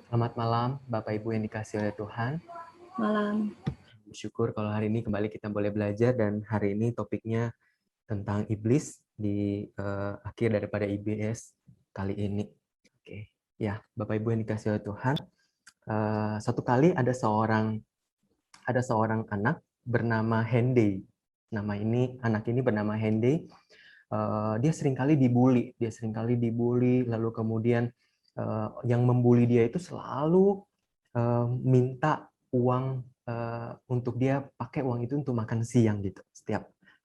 Selamat malam, Bapak Ibu yang dikasihi oleh Tuhan. Malam. Bersyukur kalau hari ini kembali kita boleh belajar dan hari ini topiknya tentang iblis di akhir daripada IBS kali ini. Oke, ya Bapak Ibu yang dikasihi oleh Tuhan. Satu kali ada seorang anak bernama Hendy. Anak ini bernama Hendy. Dia seringkali dibully, lalu kemudian yang membuli dia itu selalu minta uang untuk dia pakai uang itu untuk makan siang gitu.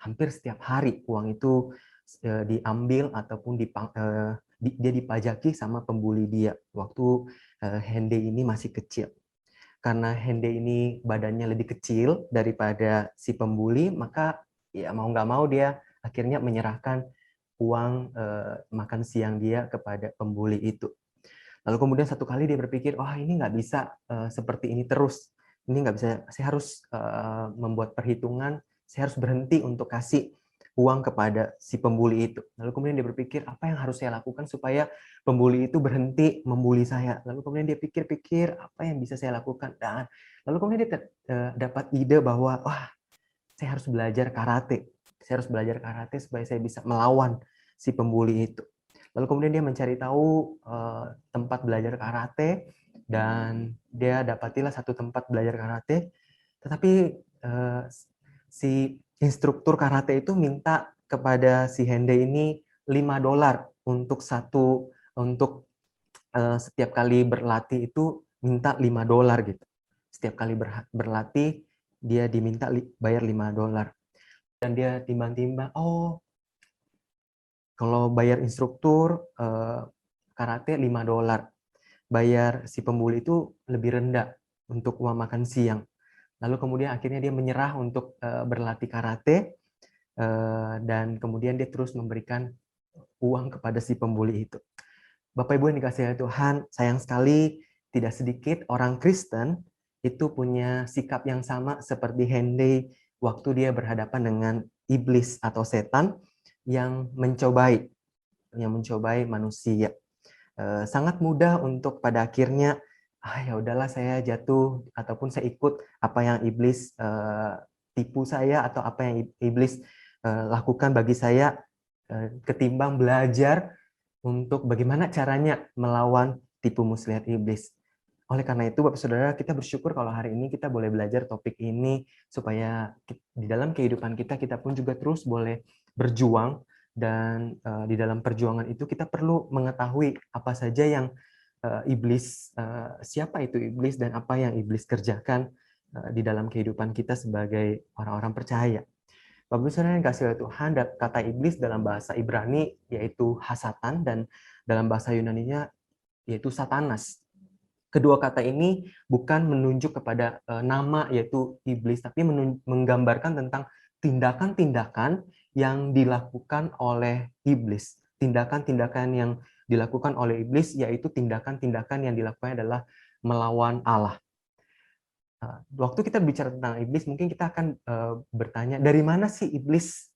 Hampir setiap hari uang itu diambil ataupun dia dipajaki sama pembuli dia waktu Hendy ini masih kecil. Karena Hendy ini badannya lebih kecil daripada si pembuli, maka ya mau nggak mau dia akhirnya menyerahkan uang makan siang dia kepada pembuli itu. Lalu kemudian satu kali dia berpikir, wah ini nggak bisa seperti ini terus. Ini nggak bisa, saya harus membuat perhitungan, saya harus berhenti untuk kasih uang kepada si pembuli itu. Lalu kemudian dia berpikir, apa yang harus saya lakukan supaya pembuli itu berhenti membuli saya. Lalu kemudian dia pikir-pikir, apa yang bisa saya lakukan. Dan lalu kemudian dia dapat ide bahwa, wah saya harus belajar karate. Saya harus belajar karate supaya saya bisa melawan si pembuli itu. Lalu kemudian dia mencari tahu tempat belajar karate dan dia dapatilah satu tempat belajar karate. Tetapi si instruktur karate itu minta kepada si Hende ini $5 untuk setiap kali berlatih itu minta $5 gitu. Setiap kali berlatih dia diminta bayar $5. Dan dia timbang-timbang, oh kalau bayar instruktur karate $5, bayar si pembuli itu lebih rendah untuk uang makan siang. Lalu kemudian akhirnya dia menyerah untuk berlatih karate dan kemudian dia terus memberikan uang kepada si pembuli itu. Bapak Ibu yang dikasihi Tuhan, sayang sekali tidak sedikit orang Kristen itu punya sikap yang sama seperti Hendy waktu dia berhadapan dengan iblis atau setan yang mencobai manusia. Sangat mudah untuk pada akhirnya ya udahlah saya jatuh ataupun saya ikut apa yang iblis tipu saya atau apa yang iblis lakukan bagi saya ketimbang belajar untuk bagaimana caranya melawan tipu muslihat iblis. Oleh karena itu, Bapak Saudara, kita bersyukur kalau hari ini kita boleh belajar topik ini supaya di dalam kehidupan kita, kita pun juga terus boleh berjuang dan di dalam perjuangan itu kita perlu mengetahui apa saja yang siapa itu iblis dan apa yang iblis kerjakan di dalam kehidupan kita sebagai orang-orang percaya. Bapak Saudara yang kasih oleh Tuhan, kata iblis dalam bahasa Ibrani yaitu hasatan dan dalam bahasa Yunaninya yaitu satanas. Kedua kata ini bukan menunjuk kepada nama yaitu iblis, tapi menggambarkan tentang tindakan-tindakan yang dilakukan oleh iblis. Tindakan-tindakan yang dilakukan oleh iblis yaitu tindakan-tindakan yang dilakukan adalah melawan Allah. Waktu kita bicara tentang iblis, mungkin kita akan bertanya dari mana sih iblis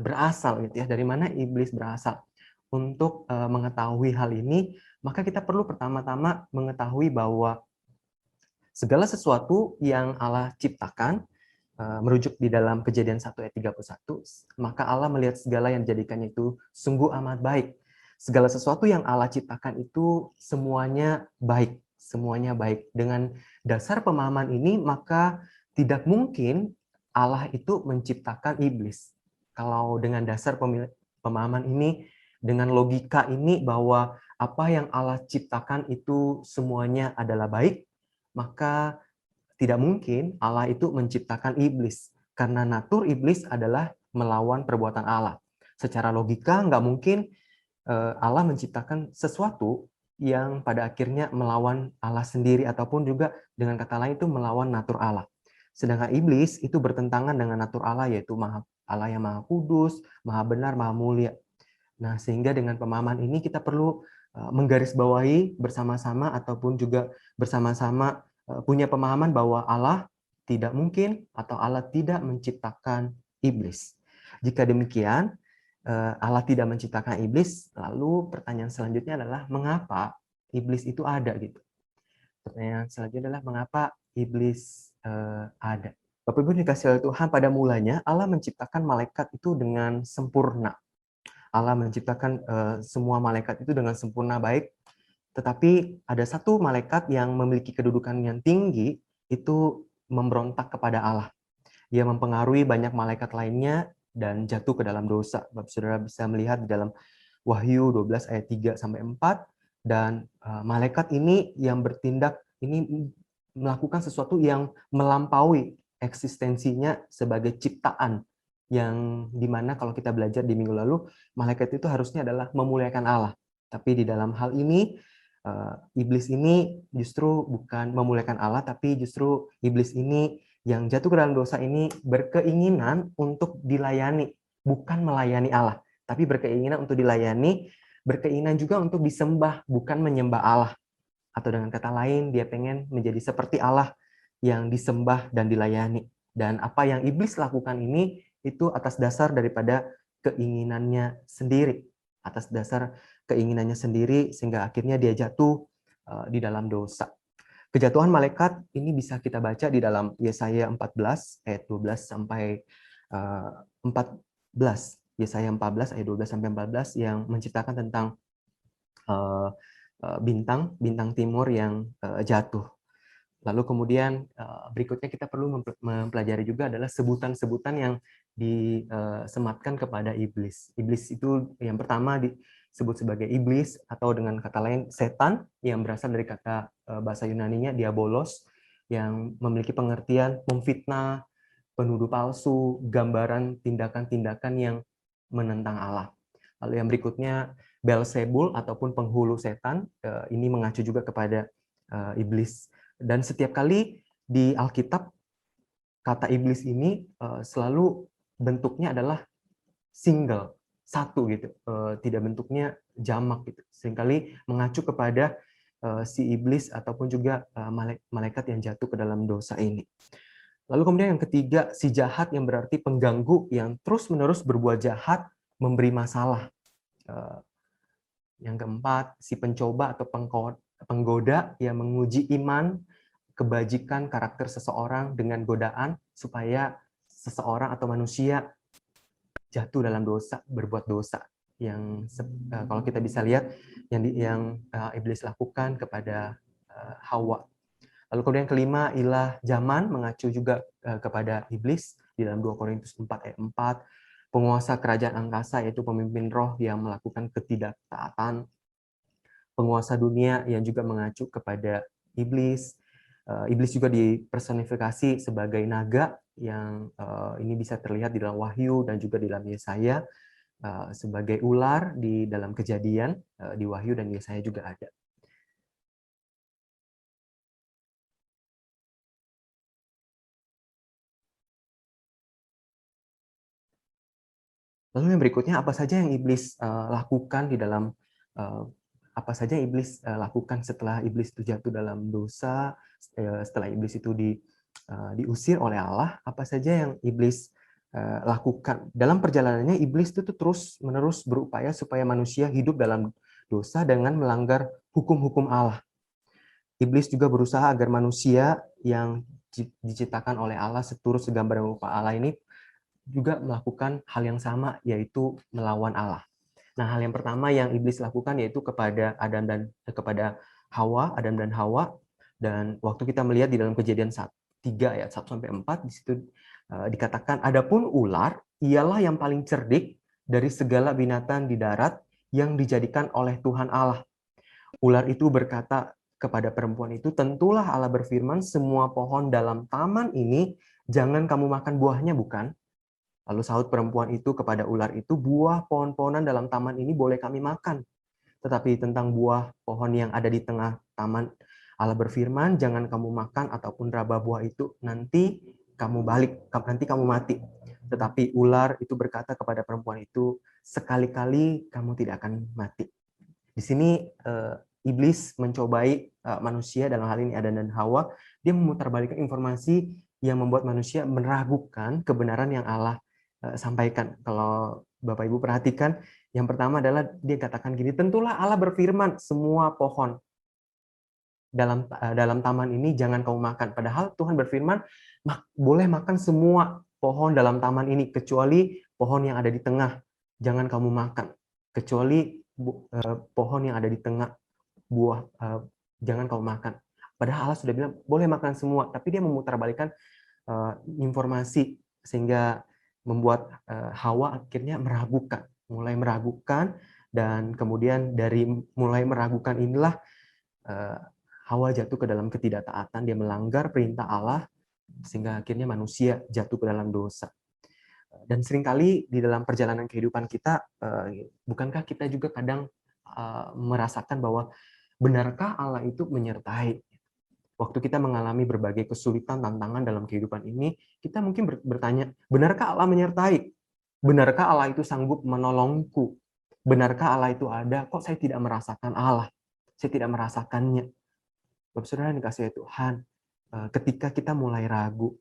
berasal gitu ya? Dari mana iblis berasal? Untuk mengetahui hal ini, maka kita perlu pertama-tama mengetahui bahwa segala sesuatu yang Allah ciptakan, merujuk di dalam Kejadian 1 ayat 31, maka Allah melihat segala yang dijadikannya itu sungguh amat baik. Segala sesuatu yang Allah ciptakan itu semuanya baik, semuanya baik. Dengan dasar pemahaman ini, maka tidak mungkin Allah itu menciptakan iblis. Kalau dengan dasar pemahaman ini, dengan logika ini bahwa apa yang Allah ciptakan itu semuanya adalah baik, maka tidak mungkin Allah itu menciptakan iblis. Karena natur iblis adalah melawan perbuatan Allah. Secara logika nggak mungkin Allah menciptakan sesuatu yang pada akhirnya melawan Allah sendiri ataupun juga dengan kata lain itu melawan natur Allah. Sedangkan iblis itu bertentangan dengan natur Allah yaitu Allah yang maha kudus, maha benar, maha mulia. Nah, sehingga dengan pemahaman ini kita perlu menggarisbawahi bersama-sama ataupun juga bersama-sama punya pemahaman bahwa Allah tidak mungkin atau Allah tidak menciptakan iblis. Jika demikian, Allah tidak menciptakan iblis, lalu pertanyaan selanjutnya adalah mengapa iblis itu ada gitu. Pertanyaan selanjutnya adalah mengapa iblis ada? Bapak Ibu dikasih oleh Tuhan, pada mulanya Allah menciptakan malaikat itu dengan sempurna. Allah menciptakan semua malaikat itu dengan sempurna baik, tetapi ada satu malaikat yang memiliki kedudukan yang tinggi itu memberontak kepada Allah. Dia mempengaruhi banyak malaikat lainnya dan jatuh ke dalam dosa. Bapak Saudara bisa melihat di dalam Wahyu 12 ayat 3 sampai 4, dan malaikat ini yang bertindak ini melakukan sesuatu yang melampaui eksistensinya sebagai ciptaan, yang dimana kalau kita belajar di minggu lalu, malaikat itu harusnya adalah memuliakan Allah. Tapi di dalam hal ini iblis ini justru bukan memuliakan Allah, tapi justru iblis ini yang jatuh ke dalam dosa ini berkeinginan untuk dilayani, bukan melayani Allah, tapi berkeinginan untuk dilayani, berkeinginan juga untuk disembah, bukan menyembah Allah. Atau dengan kata lain, dia pengen menjadi seperti Allah yang disembah dan dilayani. Dan apa yang iblis lakukan ini, itu atas dasar daripada keinginannya sendiri. Atas dasar keinginannya sendiri, sehingga akhirnya dia jatuh di dalam dosa. Kejatuhan malaikat ini bisa kita baca di dalam Yesaya 14 ayat 12 sampai 14. Yesaya 14 ayat 12 sampai 14 yang menceritakan tentang bintang timur yang jatuh. Lalu kemudian berikutnya kita perlu mempelajari juga adalah sebutan-sebutan yang disematkan kepada iblis. Iblis itu yang pertama disebut sebagai iblis, atau dengan kata lain setan, yang berasal dari kata bahasa Yunaninya diabolos, yang memiliki pengertian memfitnah, penuduh palsu, gambaran tindakan-tindakan yang menentang Allah. Lalu yang berikutnya Beelzebul ataupun penghulu setan, ini mengacu juga kepada iblis. Dan setiap kali di Alkitab kata iblis ini selalu bentuknya adalah single, satu gitu, tidak bentuknya jamak gitu. Seringkali mengacu kepada si iblis ataupun juga malaikat yang jatuh ke dalam dosa ini. Lalu kemudian yang ketiga, si jahat, yang berarti pengganggu yang terus-menerus berbuat jahat, memberi masalah. Yang keempat, si pencoba atau penggoda yang menguji iman, kebajikan, karakter seseorang dengan godaan supaya seseorang atau manusia jatuh dalam dosa, berbuat dosa. Yang kalau kita bisa lihat yang iblis lakukan kepada Hawa. Lalu kemudian kelima, ilah zaman, mengacu juga kepada iblis di dalam 2 Korintus 4 ayat 4. Penguasa kerajaan angkasa, yaitu pemimpin roh yang melakukan ketidaktaatan. Penguasa dunia yang juga mengacu kepada iblis. Iblis juga dipersonifikasi sebagai naga, yang ini bisa terlihat di dalam Wahyu dan juga di dalam Yesaya, sebagai ular di dalam Kejadian, di Wahyu dan Yesaya juga ada. Lalu yang berikutnya, apa saja yang iblis lakukan di dalam apa saja yang iblis lakukan setelah iblis itu jatuh dalam dosa, setelah iblis itu diusir oleh Allah, apa saja yang iblis lakukan dalam perjalanannya. Iblis itu terus-menerus berupaya supaya manusia hidup dalam dosa dengan melanggar hukum-hukum Allah. Iblis juga berusaha agar manusia yang diciptakan oleh Allah seturut segambar dan rupa Allah ini juga melakukan hal yang sama, yaitu melawan Allah. Nah, hal yang pertama yang iblis lakukan yaitu kepada Adam dan Hawa. Dan waktu kita melihat di dalam Kejadian 3 ayat 1 sampai 4, di situ dikatakan, adapun ular ialah yang paling cerdik dari segala binatang di darat yang dijadikan oleh Tuhan Allah. Ular itu berkata kepada perempuan itu, tentulah Allah berfirman, semua pohon dalam taman ini jangan kamu makan buahnya, bukan? Lalu sahut perempuan itu kepada ular itu, buah pohon-pohonan dalam taman ini boleh kami makan. Tetapi tentang buah pohon yang ada di tengah taman, Allah berfirman, jangan kamu makan ataupun raba buah itu, nanti kamu mati. Tetapi ular itu berkata kepada perempuan itu, sekali-kali kamu tidak akan mati. Di sini iblis mencobai manusia, dalam hal ini Adam dan Hawa. Dia memutarbalikkan informasi yang membuat manusia meragukan kebenaran yang Allah sampaikan. Kalau Bapak Ibu perhatikan, yang pertama adalah dia katakan gini, tentulah Allah berfirman, semua pohon dalam taman ini jangan kamu makan. Padahal Tuhan berfirman, boleh makan semua pohon dalam taman ini, kecuali pohon yang ada di tengah, jangan kamu makan. Kecuali pohon yang ada di tengah buah, jangan kamu makan. Padahal Allah sudah bilang, boleh makan semua, tapi dia memutarbalikkan informasi, sehingga membuat Hawa akhirnya mulai meragukan, dan kemudian dari mulai meragukan inilah Hawa jatuh ke dalam ketidaktaatan, dia melanggar perintah Allah, sehingga akhirnya manusia jatuh ke dalam dosa. Dan seringkali di dalam perjalanan kehidupan kita, bukankah kita juga kadang merasakan bahwa benarkah Allah itu menyertai? Waktu kita mengalami berbagai kesulitan, tantangan dalam kehidupan ini, kita mungkin bertanya, benarkah Allah menyertai? Benarkah Allah itu sanggup menolongku? Benarkah Allah itu ada? Kok saya tidak merasakan Allah? Saya tidak merasakannya. Bapak Saudara yang dikasihi Tuhan, ketika kita mulai ragu,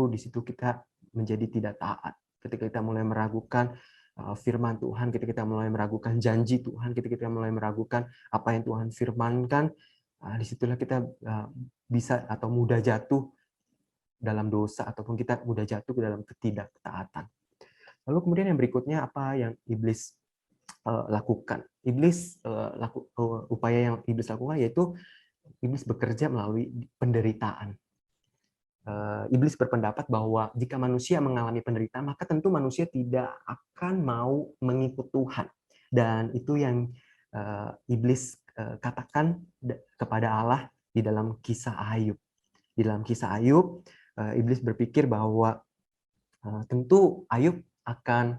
di situ kita menjadi tidak taat. Ketika kita mulai meragukan firman Tuhan, ketika kita mulai meragukan janji Tuhan, ketika kita mulai meragukan apa yang Tuhan firmankan, disitulah kita bisa atau mudah jatuh dalam dosa, ataupun kita mudah jatuh ke dalam ketidaktaatan. Lalu kemudian yang berikutnya, apa yang iblis lakukan? Upaya yang iblis lakukan yaitu iblis bekerja melalui penderitaan. Iblis berpendapat bahwa jika manusia mengalami penderitaan, maka tentu manusia tidak akan mau mengikut Tuhan. Dan itu yang iblis katakan kepada Allah di dalam kisah Ayub. Di dalam kisah Ayub, iblis berpikir bahwa tentu Ayub akan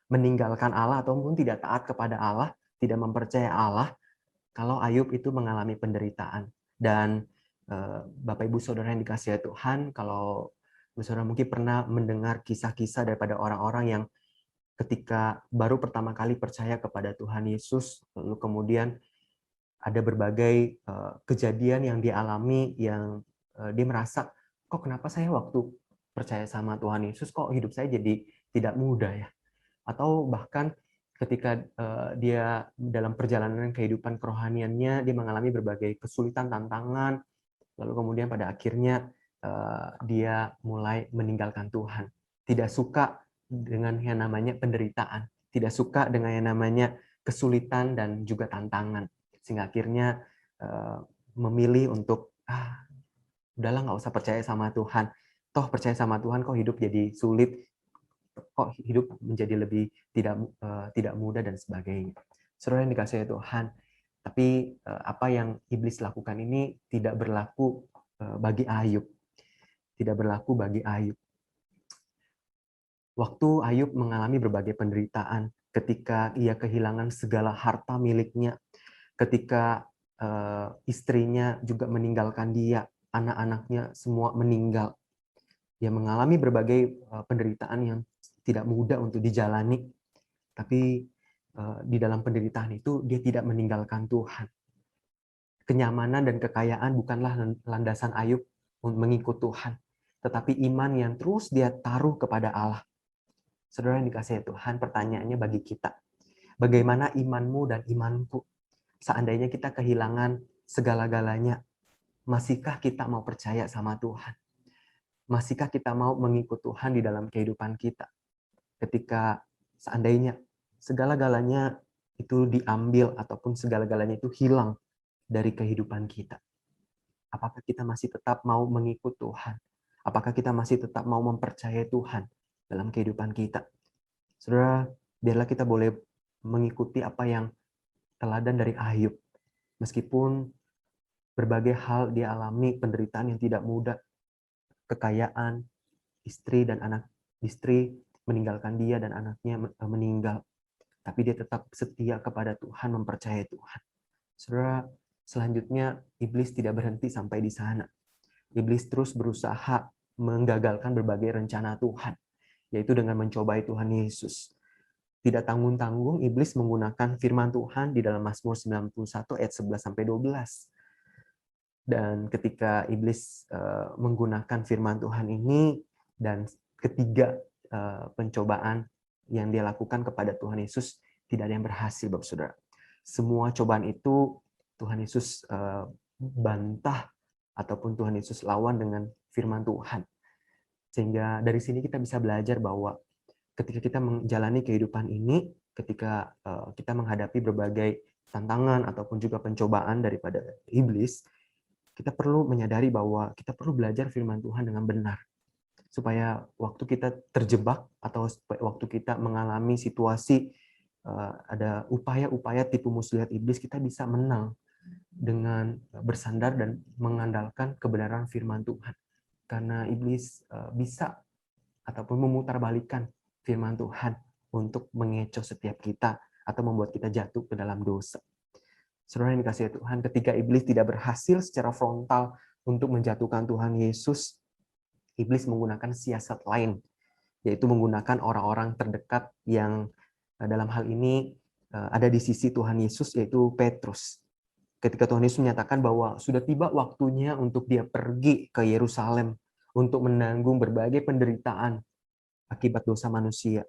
meninggalkan Allah ataupun tidak taat kepada Allah, tidak mempercayai Allah kalau Ayub itu mengalami penderitaan. Dan Bapak Ibu Saudara yang dikasihi Tuhan, kalau Saudara mungkin pernah mendengar kisah-kisah daripada orang-orang yang ketika baru pertama kali percaya kepada Tuhan Yesus, lalu kemudian ada berbagai kejadian yang dialami, yang dia merasa, kok kenapa saya waktu percaya sama Tuhan Yesus, kok hidup saya jadi tidak mudah ya? Atau bahkan ketika dia dalam perjalanan kehidupan kerohaniannya, dia mengalami berbagai kesulitan, tantangan, lalu kemudian pada akhirnya dia mulai meninggalkan Tuhan. Tidak suka dengan yang namanya penderitaan, tidak suka dengan yang namanya kesulitan dan juga tantangan, sehingga akhirnya memilih untuk udahlah, nggak usah percaya sama Tuhan. Toh percaya sama Tuhan kok hidup jadi sulit, kok hidup menjadi lebih tidak mudah dan sebagainya. Saudara yang dikasihi Tuhan, tapi apa yang iblis lakukan ini tidak berlaku bagi Ayub. Tidak berlaku bagi Ayub. Waktu Ayub mengalami berbagai penderitaan, ketika ia kehilangan segala harta miliknya, ketika istrinya juga meninggalkan dia, anak-anaknya semua meninggal. Dia mengalami berbagai penderitaan yang tidak mudah untuk dijalani, tapi di dalam penderitaan itu dia tidak meninggalkan Tuhan. Kenyamanan dan kekayaan bukanlah landasan Ayub untuk mengikut Tuhan, tetapi iman yang terus dia taruh kepada Allah. Saudara yang dikasihi Tuhan, pertanyaannya bagi kita, bagaimana imanmu dan imanku? Seandainya kita kehilangan segala-galanya, masihkah kita mau percaya sama Tuhan? Masihkah kita mau mengikut Tuhan di dalam kehidupan kita? Ketika seandainya segala-galanya itu diambil ataupun segala-galanya itu hilang dari kehidupan kita, apakah kita masih tetap mau mengikut Tuhan? Apakah kita masih tetap mau mempercayai Tuhan dalam kehidupan kita? Saudara, biarlah kita boleh mengikuti apa yang teladan dari Ayub. Meskipun berbagai hal dialami, penderitaan yang tidak mudah, kekayaan, istri dan anak istri meninggalkan dia dan anaknya meninggal, tapi dia tetap setia kepada Tuhan, mempercayai Tuhan. Saudara, selanjutnya iblis tidak berhenti sampai di sana. Iblis terus berusaha menggagalkan berbagai rencana Tuhan, yaitu dengan mencobai Tuhan Yesus. Tidak tanggung-tanggung iblis menggunakan firman Tuhan di dalam Mazmur 91 ayat 11-12. Dan ketika iblis menggunakan firman Tuhan ini, dan ketiga pencobaan yang dia lakukan kepada Tuhan Yesus, tidak ada yang berhasil, Bapak Saudara. Semua cobaan itu Tuhan Yesus bantah ataupun Tuhan Yesus lawan dengan firman Tuhan. Sehingga dari sini kita bisa belajar bahwa ketika kita menjalani kehidupan ini, ketika kita menghadapi berbagai tantangan ataupun juga pencobaan daripada iblis, kita perlu menyadari bahwa kita perlu belajar firman Tuhan dengan benar. Supaya waktu kita terjebak atau waktu kita mengalami situasi ada upaya-upaya tipu muslihat iblis, kita bisa menang dengan bersandar dan mengandalkan kebenaran firman Tuhan. Karena iblis bisa ataupun memutarbalikkan firman Tuhan untuk mengecoh setiap kita atau membuat kita jatuh ke dalam dosa. Saudara yang dikasihi Tuhan, ketika iblis tidak berhasil secara frontal untuk menjatuhkan Tuhan Yesus, iblis menggunakan siasat lain, yaitu menggunakan orang-orang terdekat yang dalam hal ini ada di sisi Tuhan Yesus, yaitu Petrus. Ketika Tuhan Yesus menyatakan bahwa sudah tiba waktunya untuk dia pergi ke Yerusalem untuk menanggung berbagai penderitaan akibat dosa manusia.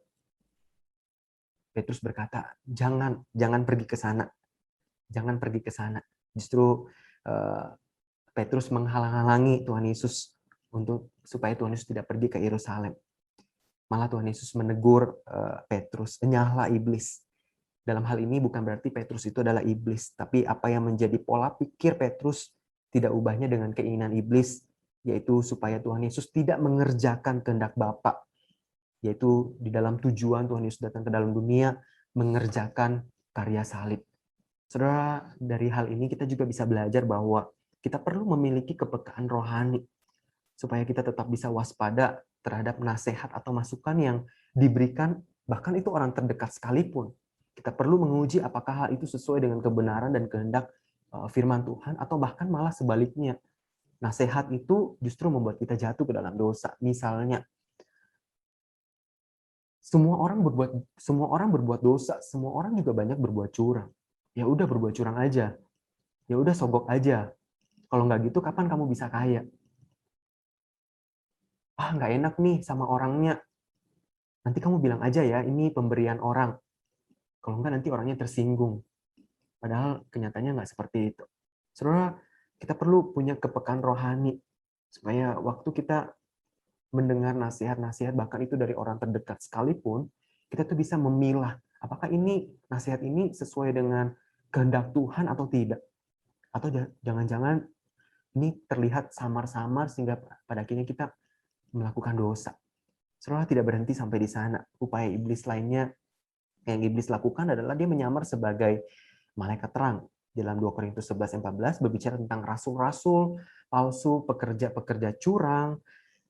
Petrus berkata, jangan pergi ke sana. Jangan pergi ke sana. Justru Petrus menghalang-halangi Tuhan Yesus supaya Tuhan Yesus tidak pergi ke Yerusalem. Malah Tuhan Yesus menegur Petrus, "Enyahlah iblis." Dalam hal ini bukan berarti Petrus itu adalah iblis, tapi apa yang menjadi pola pikir Petrus tidak ubahnya dengan keinginan iblis, yaitu supaya Tuhan Yesus tidak mengerjakan kehendak Bapa, yaitu di dalam tujuan Tuhan Yesus datang ke dalam dunia mengerjakan karya salib. Saudara, dari hal ini kita juga bisa belajar bahwa kita perlu memiliki kepekaan rohani supaya kita tetap bisa waspada terhadap nasihat atau masukan yang diberikan, bahkan itu orang terdekat sekalipun. Kita perlu menguji apakah hal itu sesuai dengan kebenaran dan kehendak firman Tuhan, atau bahkan malah sebaliknya. Nasihat itu justru membuat kita jatuh ke dalam dosa. Misalnya, semua orang berbuat dosa, semua orang juga banyak berbuat curang. Ya udah berbuat curang aja. Ya udah sogok aja. Kalau nggak gitu, kapan kamu bisa kaya? Nggak enak nih sama orangnya. Nanti kamu bilang aja ya, ini pemberian orang. Kalau enggak nanti orangnya tersinggung. Padahal kenyataannya nggak seperti itu. Saudara, kita perlu punya kepekaan rohani supaya waktu kita mendengar nasihat-nasihat, bahkan itu dari orang terdekat sekalipun, kita tuh bisa memilah apakah ini nasihat ini sesuai dengan kehendak Tuhan atau tidak. Atau jangan-jangan ini terlihat samar-samar sehingga pada akhirnya kita melakukan dosa. Saudara, tidak berhenti sampai di sana. Upaya iblis lainnya yang iblis lakukan adalah dia menyamar sebagai malaikat terang. Dalam 2 Korintus 11:14 berbicara tentang rasul-rasul palsu, pekerja-pekerja curang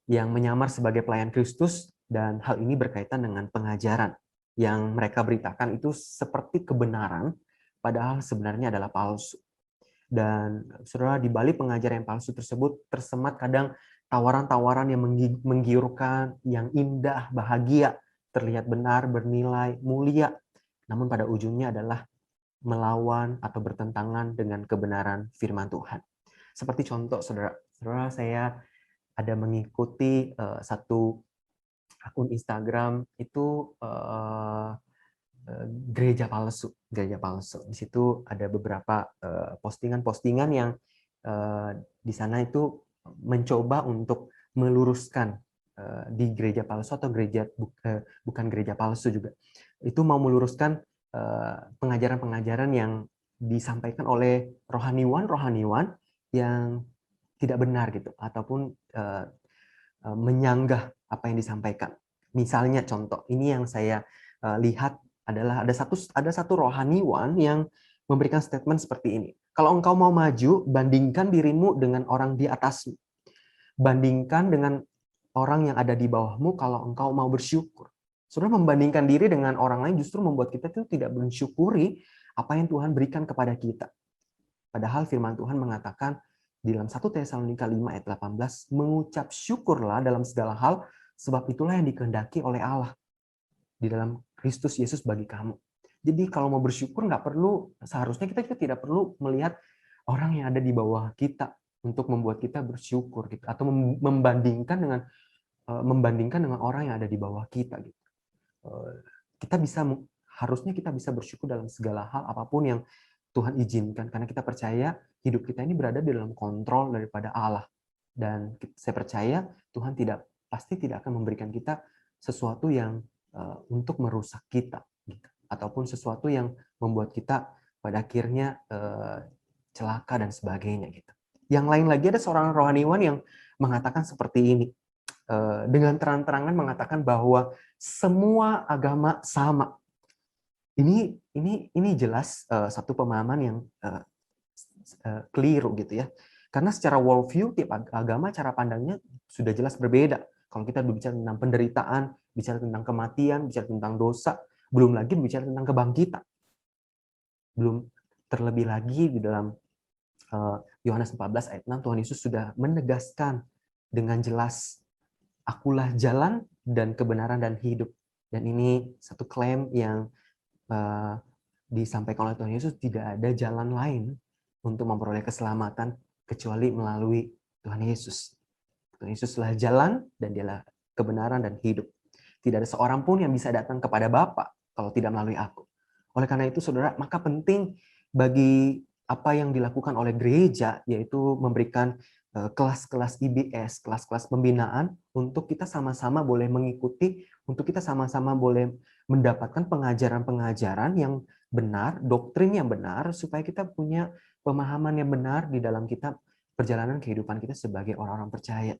yang menyamar sebagai pelayan Kristus, dan hal ini berkaitan dengan pengajaran yang mereka beritakan itu seperti kebenaran, padahal sebenarnya adalah palsu. Dan saudara, di balik pengajaran yang palsu tersebut tersemat kadang tawaran-tawaran yang menggiurkan, yang indah, bahagia, terlihat benar, bernilai, mulia, namun pada ujungnya adalah melawan atau bertentangan dengan kebenaran firman Tuhan. Seperti contoh, saudara, saya ada mengikuti satu akun Instagram itu gereja palsu. Di situ ada beberapa postingan-postingan yang di sana itu mencoba untuk meluruskan di gereja palsu atau bukan gereja palsu juga. Itu mau meluruskan pengajaran-pengajaran yang disampaikan oleh rohaniwan yang tidak benar gitu, ataupun menyanggah apa yang disampaikan. Misalnya contoh, ini yang saya lihat adalah ada satu rohaniwan yang memberikan statement seperti ini. Kalau engkau mau maju, bandingkan dirimu dengan orang di atasmu. Bandingkan dengan orang yang ada di bawahmu kalau engkau mau bersyukur. Saudara, membandingkan diri dengan orang lain justru membuat kita itu tidak mensyukuri apa yang Tuhan berikan kepada kita. Padahal firman Tuhan mengatakan di dalam 1 Tesalonika 5 ayat 18, mengucap syukurlah dalam segala hal, sebab itulah yang dikehendaki oleh Allah di dalam Kristus Yesus bagi kamu. Jadi kalau mau bersyukur seharusnya kita tidak perlu melihat orang yang ada di bawah kita untuk membuat kita bersyukur gitu, atau membandingkan dengan orang yang ada di bawah kita gitu. Harusnya kita bisa bersyukur dalam segala hal apapun yang Tuhan izinkan karena kita percaya hidup kita ini berada di dalam kontrol daripada Allah. Dan saya percaya Tuhan pasti tidak akan memberikan kita sesuatu yang untuk merusak kita, gitu. Ataupun sesuatu yang membuat kita pada akhirnya celaka dan sebagainya, gitu. Yang lain lagi ada seorang rohaniwan yang mengatakan seperti ini, dengan terang-terangan mengatakan bahwa semua agama sama. Ini jelas satu pemahaman yang keliru, gitu ya. Karena secara worldview tiap agama cara pandangnya sudah jelas berbeda. Kalau kita berbicara tentang penderitaan, bicara tentang kematian, bicara tentang dosa, belum lagi bicara tentang kebangkitan. Belum terlebih lagi di dalam Yohanes 14 ayat 6 Tuhan Yesus sudah menegaskan dengan jelas, akulah jalan dan kebenaran dan hidup. Dan ini satu klaim yang disampaikan oleh Tuhan Yesus, tidak ada jalan lain untuk memperoleh keselamatan kecuali melalui Tuhan Yesus. Tuhan Yesuslah jalan dan dialah kebenaran dan hidup. Tidak ada seorang pun yang bisa datang kepada Bapa kalau tidak melalui aku. Oleh karena itu, saudara, maka penting bagi apa yang dilakukan oleh gereja, yaitu memberikan kelas-kelas IBS, kelas-kelas pembinaan, untuk kita sama-sama boleh mengikuti, untuk kita sama-sama boleh mendapatkan pengajaran-pengajaran yang benar, doktrin yang benar, supaya kita punya pemahaman yang benar di dalam kita perjalanan kehidupan kita sebagai orang-orang percaya.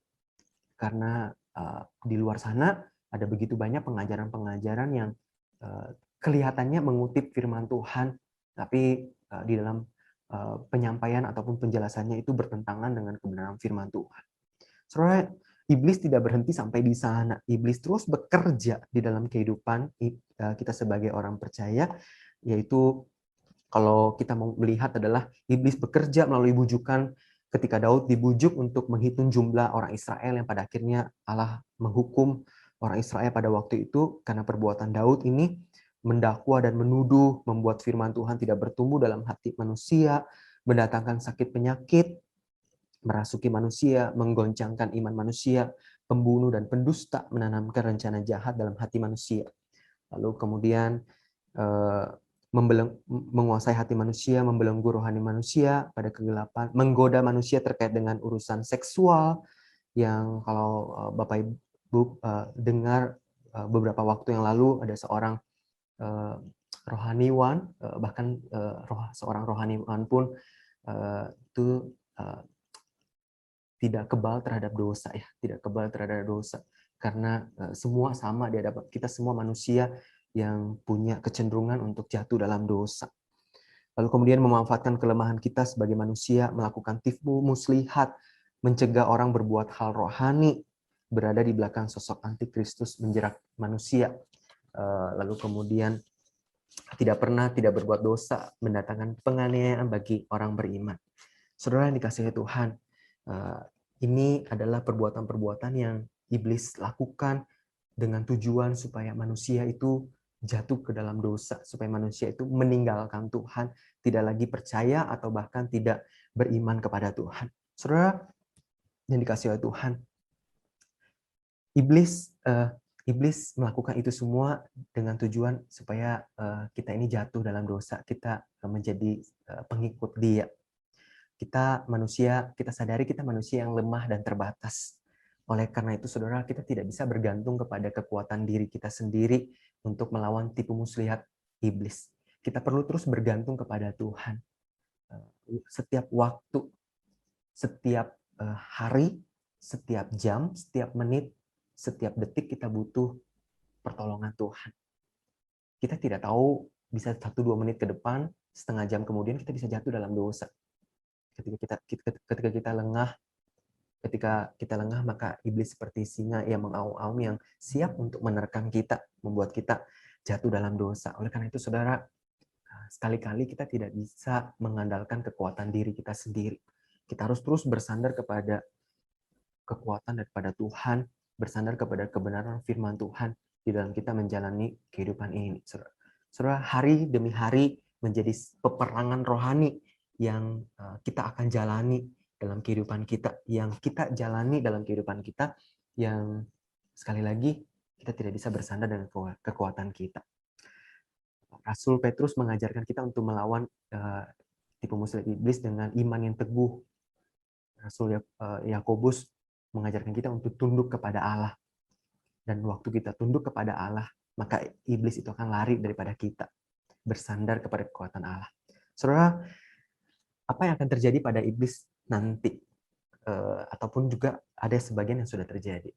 Karena di luar sana ada begitu banyak pengajaran-pengajaran yang kelihatannya mengutip firman Tuhan, tapi di dalam penyampaian ataupun penjelasannya itu bertentangan dengan kebenaran firman Tuhan. Saudara, iblis tidak berhenti sampai di sana. Iblis terus bekerja di dalam kehidupan kita sebagai orang percaya, yaitu kalau kita mau melihat adalah iblis bekerja melalui bujukan ketika Daud dibujuk untuk menghitung jumlah orang Israel yang pada akhirnya Allah menghukum orang Israel pada waktu itu karena perbuatan Daud ini mendakwa dan menuduh, membuat firman Tuhan tidak bertumbuh dalam hati manusia, mendatangkan sakit penyakit, merasuki manusia, menggoncangkan iman manusia, pembunuh dan pendusta, menanamkan rencana jahat dalam hati manusia. Lalu kemudian menguasai hati manusia, membelenggu rohani manusia pada kegelapan, menggoda manusia terkait dengan urusan seksual, yang kalau Bapak Ibu dengar beberapa waktu yang lalu ada seorang rohaniwan, bahkan seorang rohaniwan pun itu tidak kebal terhadap dosa, ya, tidak kebal terhadap dosa, karena semua sama di hadapan kita, semua manusia yang punya kecenderungan untuk jatuh dalam dosa. Lalu kemudian memanfaatkan kelemahan kita sebagai manusia, melakukan tipu muslihat, mencegah orang berbuat hal rohani, berada di belakang sosok antikristus menjerat manusia. Lalu kemudian tidak berbuat dosa, mendatangkan penganiayaan bagi orang beriman. Saudara yang dikasihi Tuhan, ini adalah perbuatan-perbuatan yang iblis lakukan dengan tujuan supaya manusia itu jatuh ke dalam dosa, supaya manusia itu meninggalkan Tuhan, tidak lagi percaya atau bahkan tidak beriman kepada Tuhan. Saudara yang dikasihi oleh Tuhan, iblis melakukan itu semua dengan tujuan supaya kita ini jatuh dalam dosa, kita menjadi pengikut Dia. Kita manusia, kita sadari kita manusia yang lemah dan terbatas. Oleh karena itu, saudara, kita tidak bisa bergantung kepada kekuatan diri kita sendiri untuk melawan tipu muslihat iblis. Kita perlu terus bergantung kepada Tuhan. Setiap waktu, setiap hari, setiap jam, setiap menit, setiap detik kita butuh pertolongan Tuhan. Kita tidak tahu, bisa 1-2 menit ke depan, setengah jam kemudian kita bisa jatuh dalam dosa. Ketika kita lengah, maka iblis seperti singa yang mengaum-aum, yang siap untuk menerkam kita, membuat kita jatuh dalam dosa. Oleh karena itu, saudara, sekali-kali kita tidak bisa mengandalkan kekuatan diri kita sendiri. Kita harus terus bersandar kepada kekuatan daripada Tuhan, bersandar kepada kebenaran firman Tuhan di dalam kita menjalani kehidupan ini. Saudara, hari demi hari menjadi peperangan rohani yang kita akan jalani dalam kehidupan kita, yang sekali lagi kita tidak bisa bersandar dengan kekuatan kita. Rasul Petrus mengajarkan kita untuk melawan tipu muslihat iblis dengan iman yang teguh. Rasul Yakobus mengajarkan kita untuk tunduk kepada Allah. Dan waktu kita tunduk kepada Allah, maka iblis itu akan lari daripada kita, bersandar kepada kekuatan Allah. Saudara, apa yang akan terjadi pada iblis nanti? Ataupun juga ada sebagian yang sudah terjadi.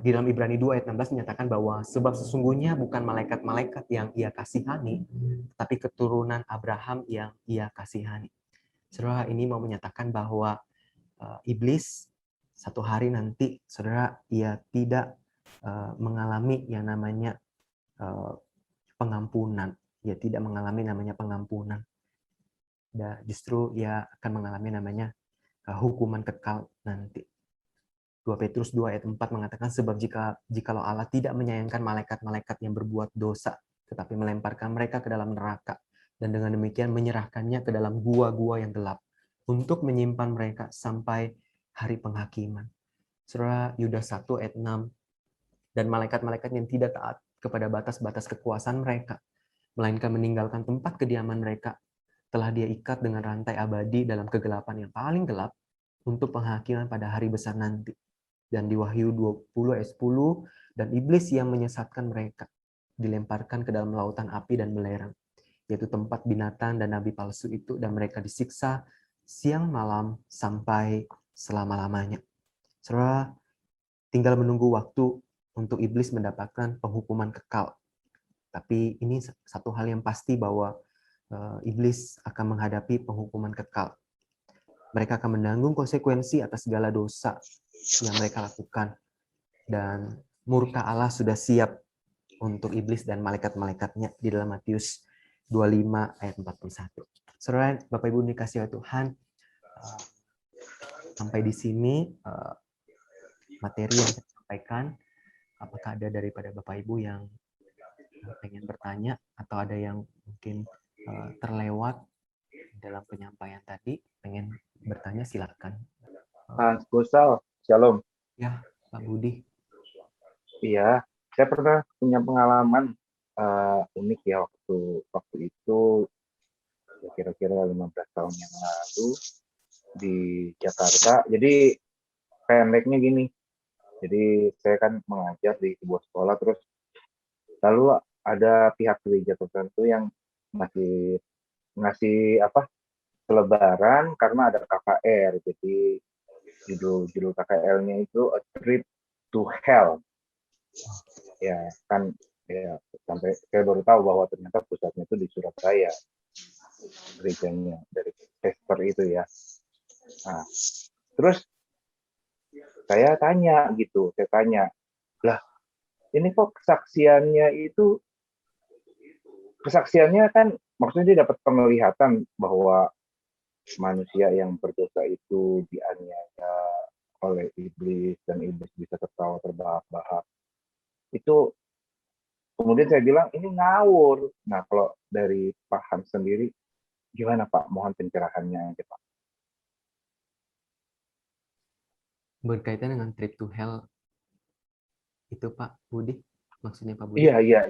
Di dalam Ibrani 2 ayat 16 menyatakan bahwa sebab sesungguhnya bukan malaikat-malaikat yang ia kasihani, tapi keturunan Abraham yang ia kasihani. Saudara, ini mau menyatakan bahwa iblis satu hari nanti, saudara, ia tidak mengalami yang namanya pengampunan. Ia tidak mengalami namanya pengampunan. Dan justru ia akan mengalami namanya hukuman kekal nanti. 2 Petrus 2 ayat 4 mengatakan, sebab jikalau Allah tidak menyayangkan malaikat-malaikat yang berbuat dosa, tetapi melemparkan mereka ke dalam neraka, dan dengan demikian menyerahkannya ke dalam gua-gua yang gelap, untuk menyimpan mereka sampai hari penghakiman. Surah Yudas 1 ayat 6, dan malaikat-malaikat yang tidak taat kepada batas-batas kekuasaan mereka, melainkan meninggalkan tempat kediaman mereka, telah dia ikat dengan rantai abadi dalam kegelapan yang paling gelap, untuk penghakiman pada hari besar nanti. Dan di Wahyu 20 ayat 10, dan iblis yang menyesatkan mereka dilemparkan ke dalam lautan api dan belerang, yaitu tempat binatang dan nabi palsu itu, dan mereka disiksa siang malam sampai selama-lamanya. Saudara, tinggal menunggu waktu untuk iblis mendapatkan penghukuman kekal. Tapi ini satu hal yang pasti bahwa iblis akan menghadapi penghukuman kekal. Mereka akan menanggung konsekuensi atas segala dosa yang mereka lakukan. Dan murka Allah sudah siap untuk iblis dan malaikat-malaikatnya di dalam Matius 25 ayat 41. Saudara, Bapak Ibu dikasihi Tuhan, sampai di sini materi yang saya sampaikan. Apakah ada daripada Bapak Ibu yang pengen bertanya, atau ada yang mungkin terlewat dalam penyampaian tadi, pengen bertanya, silakan. Mas Gusal, shalom. Ya, Pak Budi. Iya, saya pernah punya pengalaman unik ya waktu itu, ya kira-kira 15 tahun yang lalu di Jakarta. Jadi pendeknya gini, jadi saya kan mengajar di sebuah sekolah, terus lalu ada pihak gereja tertentu yang ngasih selebaran karena ada KKR. Jadi judul KKR-nya itu A Trip to Hell. Ya kan, ya sampai saya baru tahu bahwa ternyata pusatnya itu di Surabaya, gerejanya dari pastor itu ya. Nah, terus saya tanya, lah ini kok kesaksiannya kan maksudnya dia dapat penglihatan bahwa manusia yang berdosa itu dianiaya oleh iblis dan iblis bisa tertawa terbahak-bahak. Itu kemudian saya bilang ini ngawur. Nah, kalau dari Pak Hans sendiri gimana Pak? Mohon pencerahannya aja Pak. Berkaitan dengan trip to hell itu Pak Budi, maksudnya Pak Budi? Iya.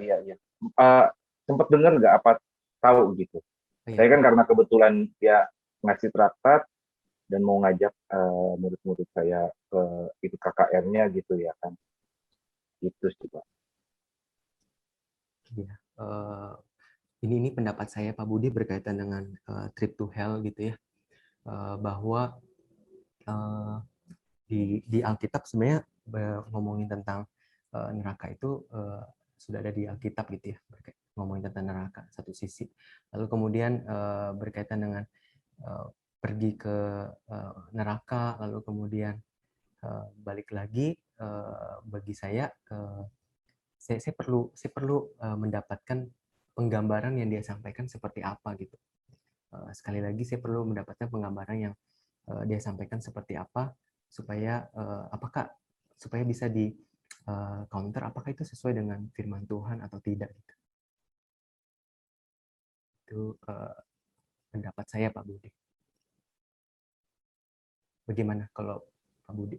Sempat dengar nggak apa tahu gitu? Oh, Saya iya. kan karena kebetulan dia ngasih traktat dan mau ngajak murid-murid saya ke itu KKR-nya gitu ya kan. Gitu sih Pak. Iya. Ini pendapat saya Pak Budi berkaitan dengan trip to hell gitu ya. Bahwa di Alkitab sebenarnya ngomongin tentang neraka itu sudah ada di Alkitab gitu ya, ngomongin tentang neraka satu sisi. Lalu kemudian berkaitan dengan pergi ke neraka, lalu kemudian balik lagi, bagi saya perlu mendapatkan penggambaran yang dia sampaikan seperti apa gitu. Sekali lagi saya perlu mendapatkan penggambaran yang dia sampaikan seperti apa, supaya supaya bisa di counter apakah itu sesuai dengan firman Tuhan atau tidak gitu. Itu pendapat saya Pak Budi. Bagaimana kalau Pak Budi?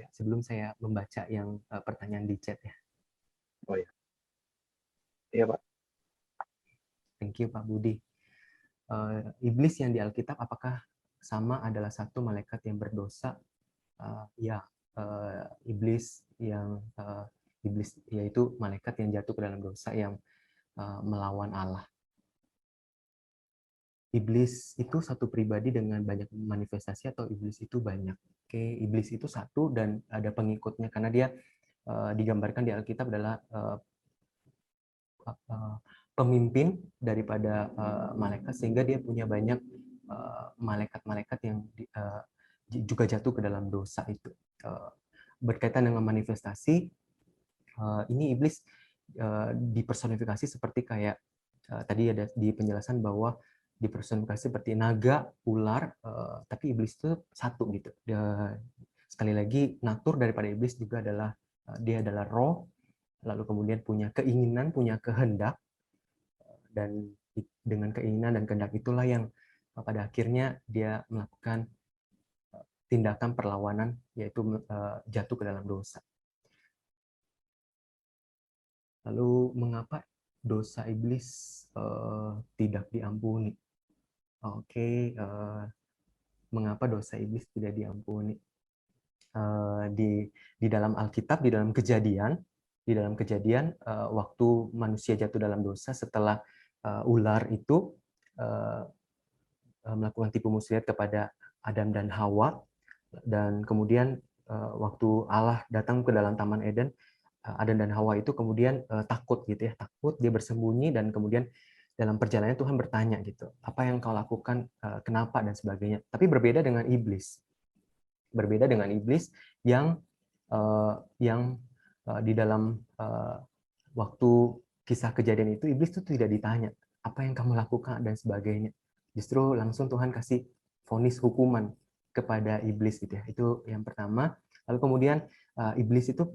Sebelum saya membaca yang pertanyaan di chat ya. Oh ya. Iya Pak. Thank you Pak Budi. iblis yang di Alkitab apakah sama adalah satu malaikat yang berdosa? Ya, iblis yaitu malaikat yang jatuh ke dalam dosa yang melawan Allah. Iblis itu satu pribadi dengan banyak manifestasi atau iblis itu banyak? Oke, iblis itu satu dan ada pengikutnya karena dia digambarkan di Alkitab adalah pemimpin daripada malaikat sehingga dia punya banyak malaikat-malaikat yang juga jatuh ke dalam dosa itu. Berkaitan dengan manifestasi, ini iblis dipersonifikasi seperti kayak tadi ada di penjelasan bahwa dipersonifikasi seperti naga, ular, tapi iblis itu satu gitu. Sekali lagi, natur daripada iblis juga adalah dia adalah roh, lalu kemudian punya keinginan, punya kehendak, dan dengan keinginan dan kehendak itulah yang pada akhirnya dia melakukan tindakan perlawanan, yaitu jatuh ke dalam dosa. Lalu mengapa dosa iblis tidak diampuni? Oke, mengapa dosa iblis tidak diampuni? Di dalam Alkitab, di dalam Kejadian, waktu manusia jatuh dalam dosa setelah ular itu melakukan tipu muslihat kepada Adam dan Hawa, dan kemudian waktu Allah datang ke dalam Taman Eden, Adam dan Hawa itu kemudian takut gitu ya, takut, dia bersembunyi, dan kemudian dalam perjalanan Tuhan bertanya gitu, apa yang kau lakukan, kenapa, dan sebagainya. Tapi berbeda dengan iblis. Berbeda dengan iblis yang di dalam waktu kisah Kejadian itu, iblis itu tidak ditanya, apa yang kamu lakukan, dan sebagainya. Justru langsung Tuhan kasih vonis hukuman kepada iblis gitu ya. Itu yang pertama. Lalu kemudian iblis itu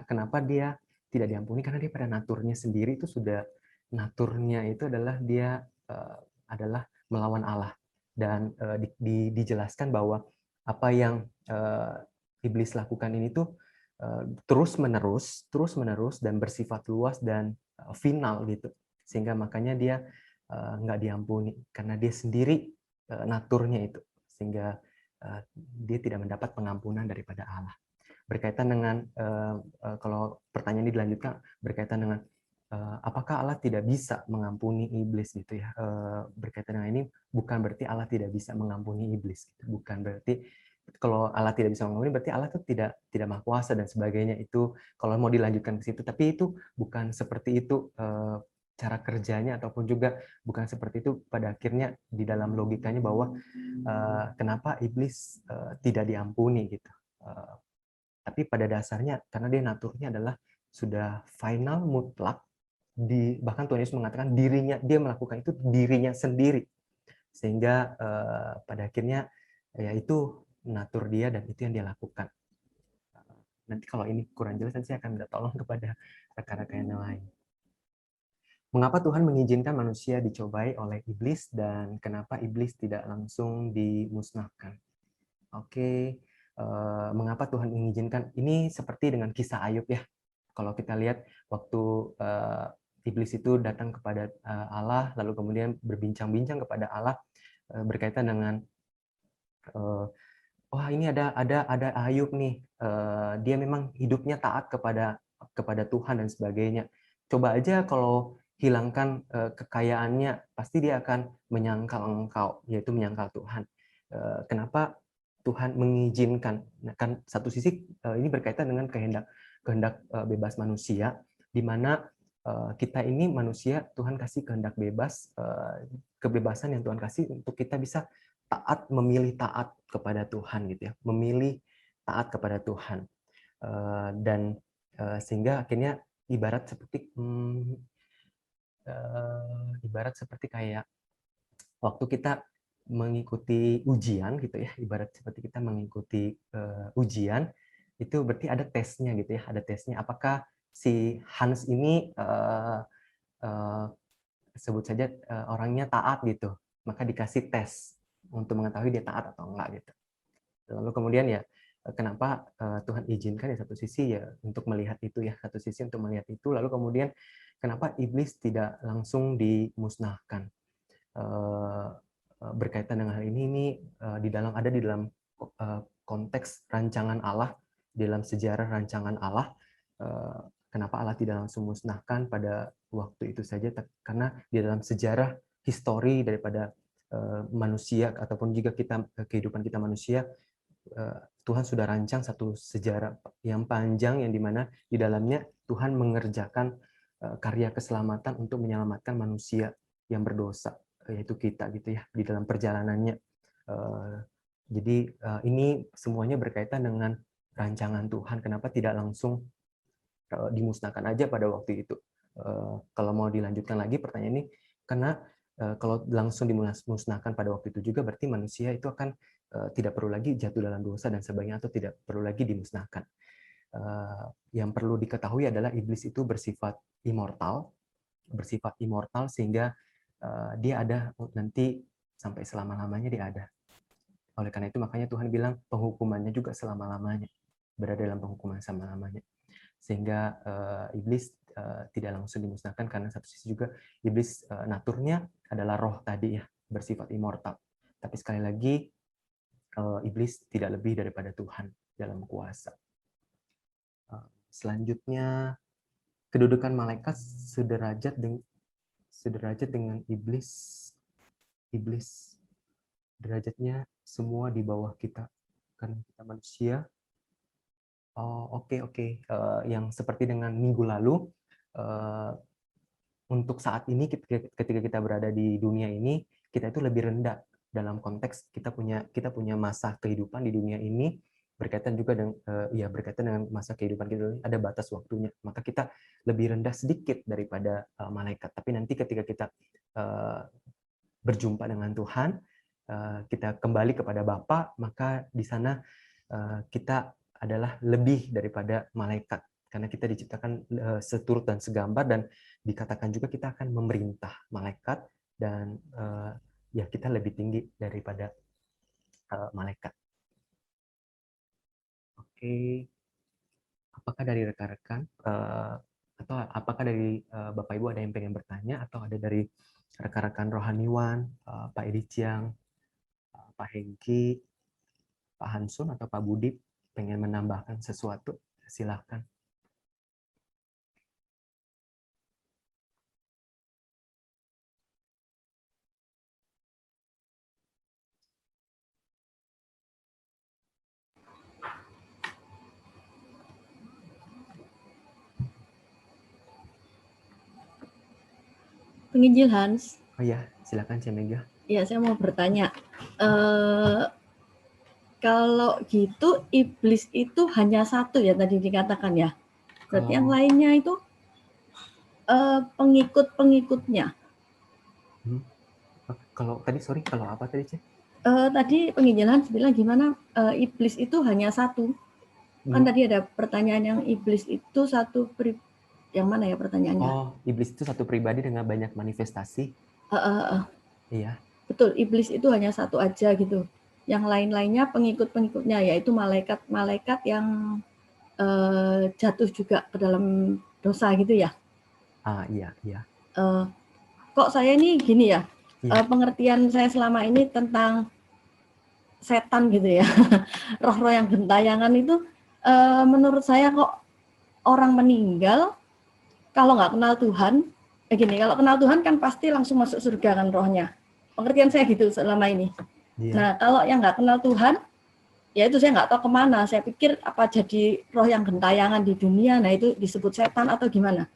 kenapa dia tidak diampuni? Karena dia pada naturnya sendiri itu sudah, naturnya itu adalah dia adalah melawan Allah. Dan dijelaskan bahwa apa yang iblis lakukan ini tuh terus menerus dan bersifat luas dan final gitu, sehingga makanya dia nggak diampuni karena dia sendiri naturnya itu, sehingga dia tidak mendapat pengampunan daripada Allah. Berkaitan dengan kalau pertanyaan ini dilanjutkan berkaitan dengan apakah Allah tidak bisa mengampuni iblis gitu ya. Berkaitan dengan ini bukan berarti Allah tidak bisa mengampuni iblis, bukan berarti kalau Allah tidak bisa mengampuni berarti Allah itu tidak maha kuasa dan sebagainya. Itu kalau mau dilanjutkan ke situ, tapi itu bukan seperti itu cara kerjanya, ataupun juga bukan seperti itu pada akhirnya di dalam logikanya bahwa kenapa iblis tidak diampuni gitu. Tapi pada dasarnya karena dia naturnya adalah sudah final, mutlak, bahkan Tuhan Yesus mengatakan dia melakukan itu dirinya sendiri, sehingga pada akhirnya ya itu natur dia dan itu yang dia lakukan. Nanti kalau ini kurang jelas, nanti saya akan minta tolong kepada rekan-rekan yang lain. Mengapa Tuhan mengizinkan manusia dicobai oleh iblis dan kenapa iblis tidak langsung dimusnahkan? Oke, mengapa Tuhan mengizinkan? Ini seperti dengan kisah Ayub ya. Kalau kita lihat waktu iblis itu datang kepada Allah, lalu kemudian berbincang-bincang kepada Allah berkaitan dengan wah ini ada Ayub nih, dia memang hidupnya taat kepada Tuhan dan sebagainya. Coba aja kalau hilangkan kekayaannya, pasti dia akan menyangkal engkau, yaitu menyangkal Tuhan. Kenapa Tuhan mengizinkan? Nah, kan satu sisi ini berkaitan dengan kehendak bebas manusia, di mana kita ini manusia, Tuhan kasih kehendak bebas, kebebasan yang Tuhan kasih untuk kita bisa memilih taat kepada Tuhan gitu ya, memilih taat kepada Tuhan, dan sehingga akhirnya ibarat seperti kayak waktu kita mengikuti ujian gitu ya, ibarat seperti kita mengikuti ujian, itu berarti ada tesnya gitu ya, ada tesnya apakah si Hans ini sebut saja orangnya taat gitu, maka dikasih tes untuk mengetahui dia taat atau enggak gitu. Lalu kemudian ya kenapa Tuhan izinkan ya, satu sisi ya untuk melihat itu ya, satu sisi untuk melihat itu, lalu kemudian kenapa iblis tidak langsung dimusnahkan? berkaitan dengan hal ini ada di dalam konteks rancangan Allah, di dalam sejarah rancangan Allah. Kenapa Allah tidak langsung musnahkan pada waktu itu saja? Karena di dalam sejarah histori daripada manusia ataupun juga kehidupan kita manusia, Tuhan sudah rancang satu sejarah yang panjang yang dimana di dalamnya Tuhan mengerjakan karya keselamatan untuk menyelamatkan manusia yang berdosa, yaitu kita gitu ya, di dalam perjalanannya. Jadi ini semuanya berkaitan dengan rancangan Tuhan. Kenapa tidak langsung dimusnahkan aja pada waktu itu? Kalau mau dilanjutkan lagi pertanyaan ini, karena kalau langsung dimusnahkan pada waktu itu juga berarti manusia itu akan tidak perlu lagi jatuh dalam dosa dan sebagainya, atau tidak perlu lagi dimusnahkan. Yang perlu diketahui adalah iblis itu bersifat immortal sehingga dia ada nanti sampai selama-lamanya dia ada. Oleh karena itu makanya Tuhan bilang penghukumannya juga selama-lamanya, berada dalam penghukuman selama-lamanya. Sehingga iblis tidak langsung dimusnahkan, karena satu sisi juga iblis naturnya adalah roh tadi ya, bersifat immortal. Tapi sekali lagi iblis tidak lebih daripada Tuhan dalam kuasa. Selanjutnya, kedudukan malaikat sederajat dengan iblis. Iblis derajatnya semua di bawah kita, karena kita manusia. Oke. Yang seperti dengan minggu lalu, untuk saat ini ketika kita berada di dunia ini, kita itu lebih rendah dalam konteks kita punya masa kehidupan di dunia ini, berkaitan dengan masa kehidupan kita ini ada batas waktunya, maka kita lebih rendah sedikit daripada malaikat. Tapi nanti ketika kita berjumpa dengan Tuhan, kita kembali kepada Bapa, maka di sana kita adalah lebih daripada malaikat, karena kita diciptakan seturut dan segambar, dan dikatakan juga kita akan memerintah malaikat, dan ya kita lebih tinggi daripada malaikat. Oke. Apakah dari rekan-rekan atau apakah dari Bapak Ibu ada yang pengen bertanya, atau ada dari rekan-rekan rohaniwan, Pak Edi Ciang, Pak Hengki, Pak Hansun, atau Pak Budi pengen menambahkan sesuatu? Silakan. Penginjil Hans. Oh ya, silakan Cemega. Ya, saya mau bertanya. Kalau gitu iblis itu hanya satu ya tadi dikatakan ya. Berarti yang lainnya itu pengikut-pengikutnya. Kalau tadi kalau apa tadi, Cek? Tadi penginjil Hans bilang gimana iblis itu hanya satu. Kan tadi ada pertanyaan yang iblis itu satu yang mana ya pertanyaannya? Iblis itu satu pribadi dengan banyak manifestasi. Iya. Betul, iblis itu hanya satu aja gitu. Yang lain-lainnya pengikut-pengikutnya, yaitu malaikat-malaikat yang jatuh juga ke dalam dosa gitu ya. Iya. Kok saya ini gini ya, pengertian saya selama ini tentang setan gitu ya, roh-roh yang gentayangan itu, menurut saya kok orang meninggal kalau nggak kenal Tuhan, gini, kalau kenal Tuhan kan pasti langsung masuk surga kan rohnya. Pengertian saya gitu selama ini. Nah, kalau yang nggak kenal Tuhan, ya itu saya nggak tahu kemana. Saya pikir apa jadi roh yang gentayangan di dunia, nah itu disebut setan atau gimana?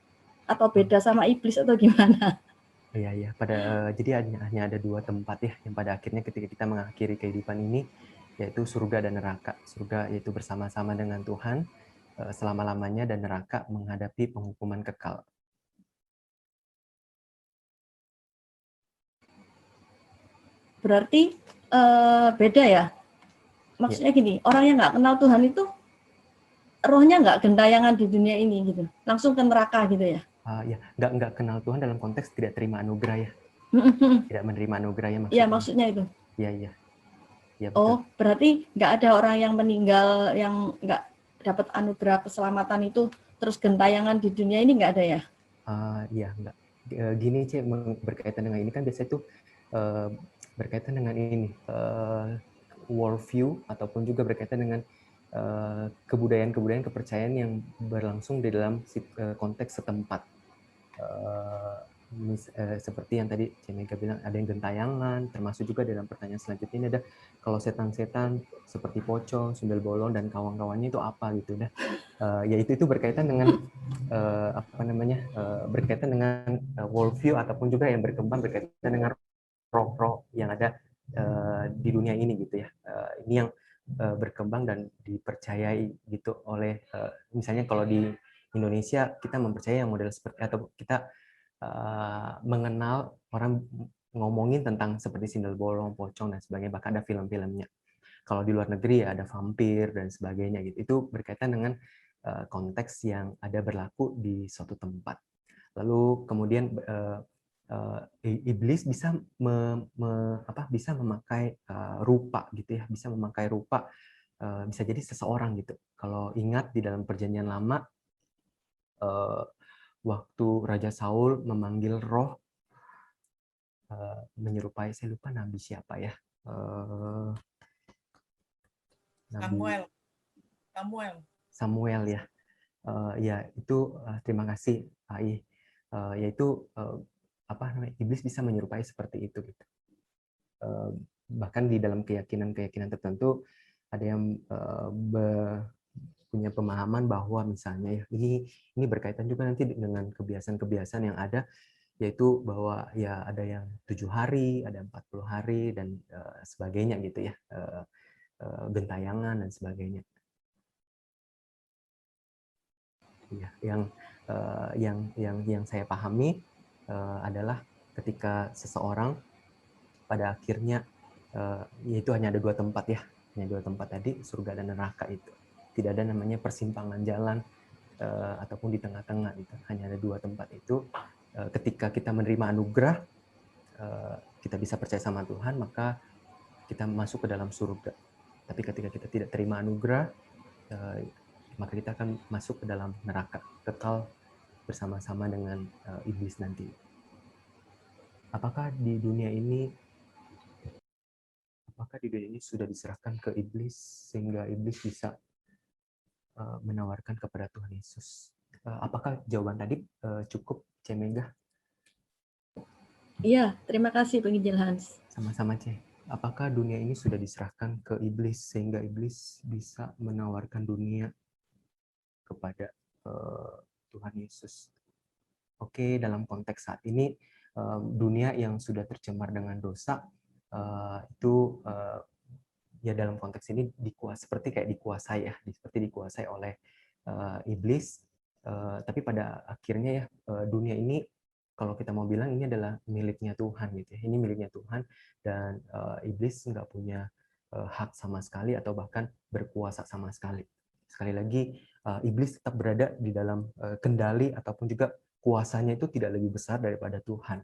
Atau beda sama iblis atau gimana? Iya. Jadi hanya ada dua tempat ya, yang pada akhirnya ketika kita mengakhiri kehidupan ini, yaitu surga dan neraka. Surga yaitu bersama-sama dengan Tuhan selama-lamanya, dan neraka menghadapi penghukuman kekal. Berarti beda ya? Maksudnya gini, orang yang nggak kenal Tuhan itu rohnya nggak gentayangan di dunia ini gitu, langsung ke neraka gitu ya? Ya, nggak kenal Tuhan dalam konteks tidak terima anugerah ya, tidak menerima anugerah ya maksudnya. Iya, maksudnya itu. Iya. Ya, betul. Berarti nggak ada orang yang meninggal yang nggak dapat anugerah keselamatan itu terus gentayangan di dunia ini nggak ada ya? Iya, nggak. Gini Cek, berkaitan dengan ini kan biasanya tuh berkaitan dengan ini, worldview ataupun juga berkaitan dengan kebudayaan-kebudayaan kepercayaan yang berlangsung di dalam konteks setempat. Seperti yang tadi Cemega bilang, ada yang gentayangan, termasuk juga dalam pertanyaan selanjutnya ini ada kalau setan-setan seperti pocong, sundel bolong dan kawan-kawannya itu apa gitu dah. Yaitu itu berkaitan dengan berkaitan dengan worldview ataupun juga yang berkembang berkaitan dengan roh-roh yang ada di dunia ini gitu ya. Ini yang berkembang dan dipercayai gitu oleh misalnya kalau di Indonesia kita mempercayai yang model seperti atau kita mengenal orang ngomongin tentang seperti sindel bolong, pocong dan sebagainya, bahkan ada film-filmnya. Kalau di luar negeri ya ada vampir dan sebagainya gitu. Itu berkaitan dengan konteks yang ada berlaku di suatu tempat. Lalu kemudian iblis bisa bisa memakai rupa gitu ya, bisa memakai rupa bisa jadi seseorang gitu. Kalau ingat di dalam Perjanjian Lama waktu Raja Saul memanggil roh menyerupai, saya lupa nabi siapa ya, Samuel ya, ya itu terima kasih Ai, yaitu iblis bisa menyerupai seperti itu gitu. Bahkan di dalam keyakinan tertentu ada yang punya pemahaman bahwa misalnya ya ini berkaitan juga nanti dengan kebiasaan-kebiasaan yang ada, yaitu bahwa ya ada yang 7 hari, ada 40 hari dan sebagainya gitu ya, gentayangan dan sebagainya. Ya, yang saya pahami adalah ketika seseorang pada akhirnya yaitu hanya ada 2 tempat ya, hanya 2 tempat tadi, surga dan neraka itu. Tidak ada namanya persimpangan jalan ataupun di tengah-tengah itu. Hanya ada 2 tempat itu. Ketika kita menerima anugerah, kita bisa percaya sama Tuhan, maka kita masuk ke dalam surga. Tapi ketika kita tidak terima anugerah, maka kita akan masuk ke dalam neraka, kekal bersama-sama dengan iblis nanti. Apakah di dunia ini sudah diserahkan ke iblis sehingga iblis bisa menawarkan kepada Tuhan Yesus? Apakah jawaban tadi cukup, Cemega? Iya, terima kasih Penginjil Hans. Sama-sama, Ce. Apakah dunia ini sudah diserahkan ke iblis sehingga iblis bisa menawarkan dunia kepada Tuhan Yesus? Oke, dalam konteks saat ini dunia yang sudah tercemar dengan dosa itu ya dalam konteks ini seperti kayak dikuasai ya, seperti dikuasai oleh iblis. Tapi pada akhirnya ya dunia ini kalau kita mau bilang ini adalah miliknya Tuhan gitu ya. Ini miliknya Tuhan dan iblis nggak punya hak sama sekali atau bahkan berkuasa sama sekali. Sekali lagi iblis tetap berada di dalam kendali ataupun juga kuasanya itu tidak lebih besar daripada Tuhan.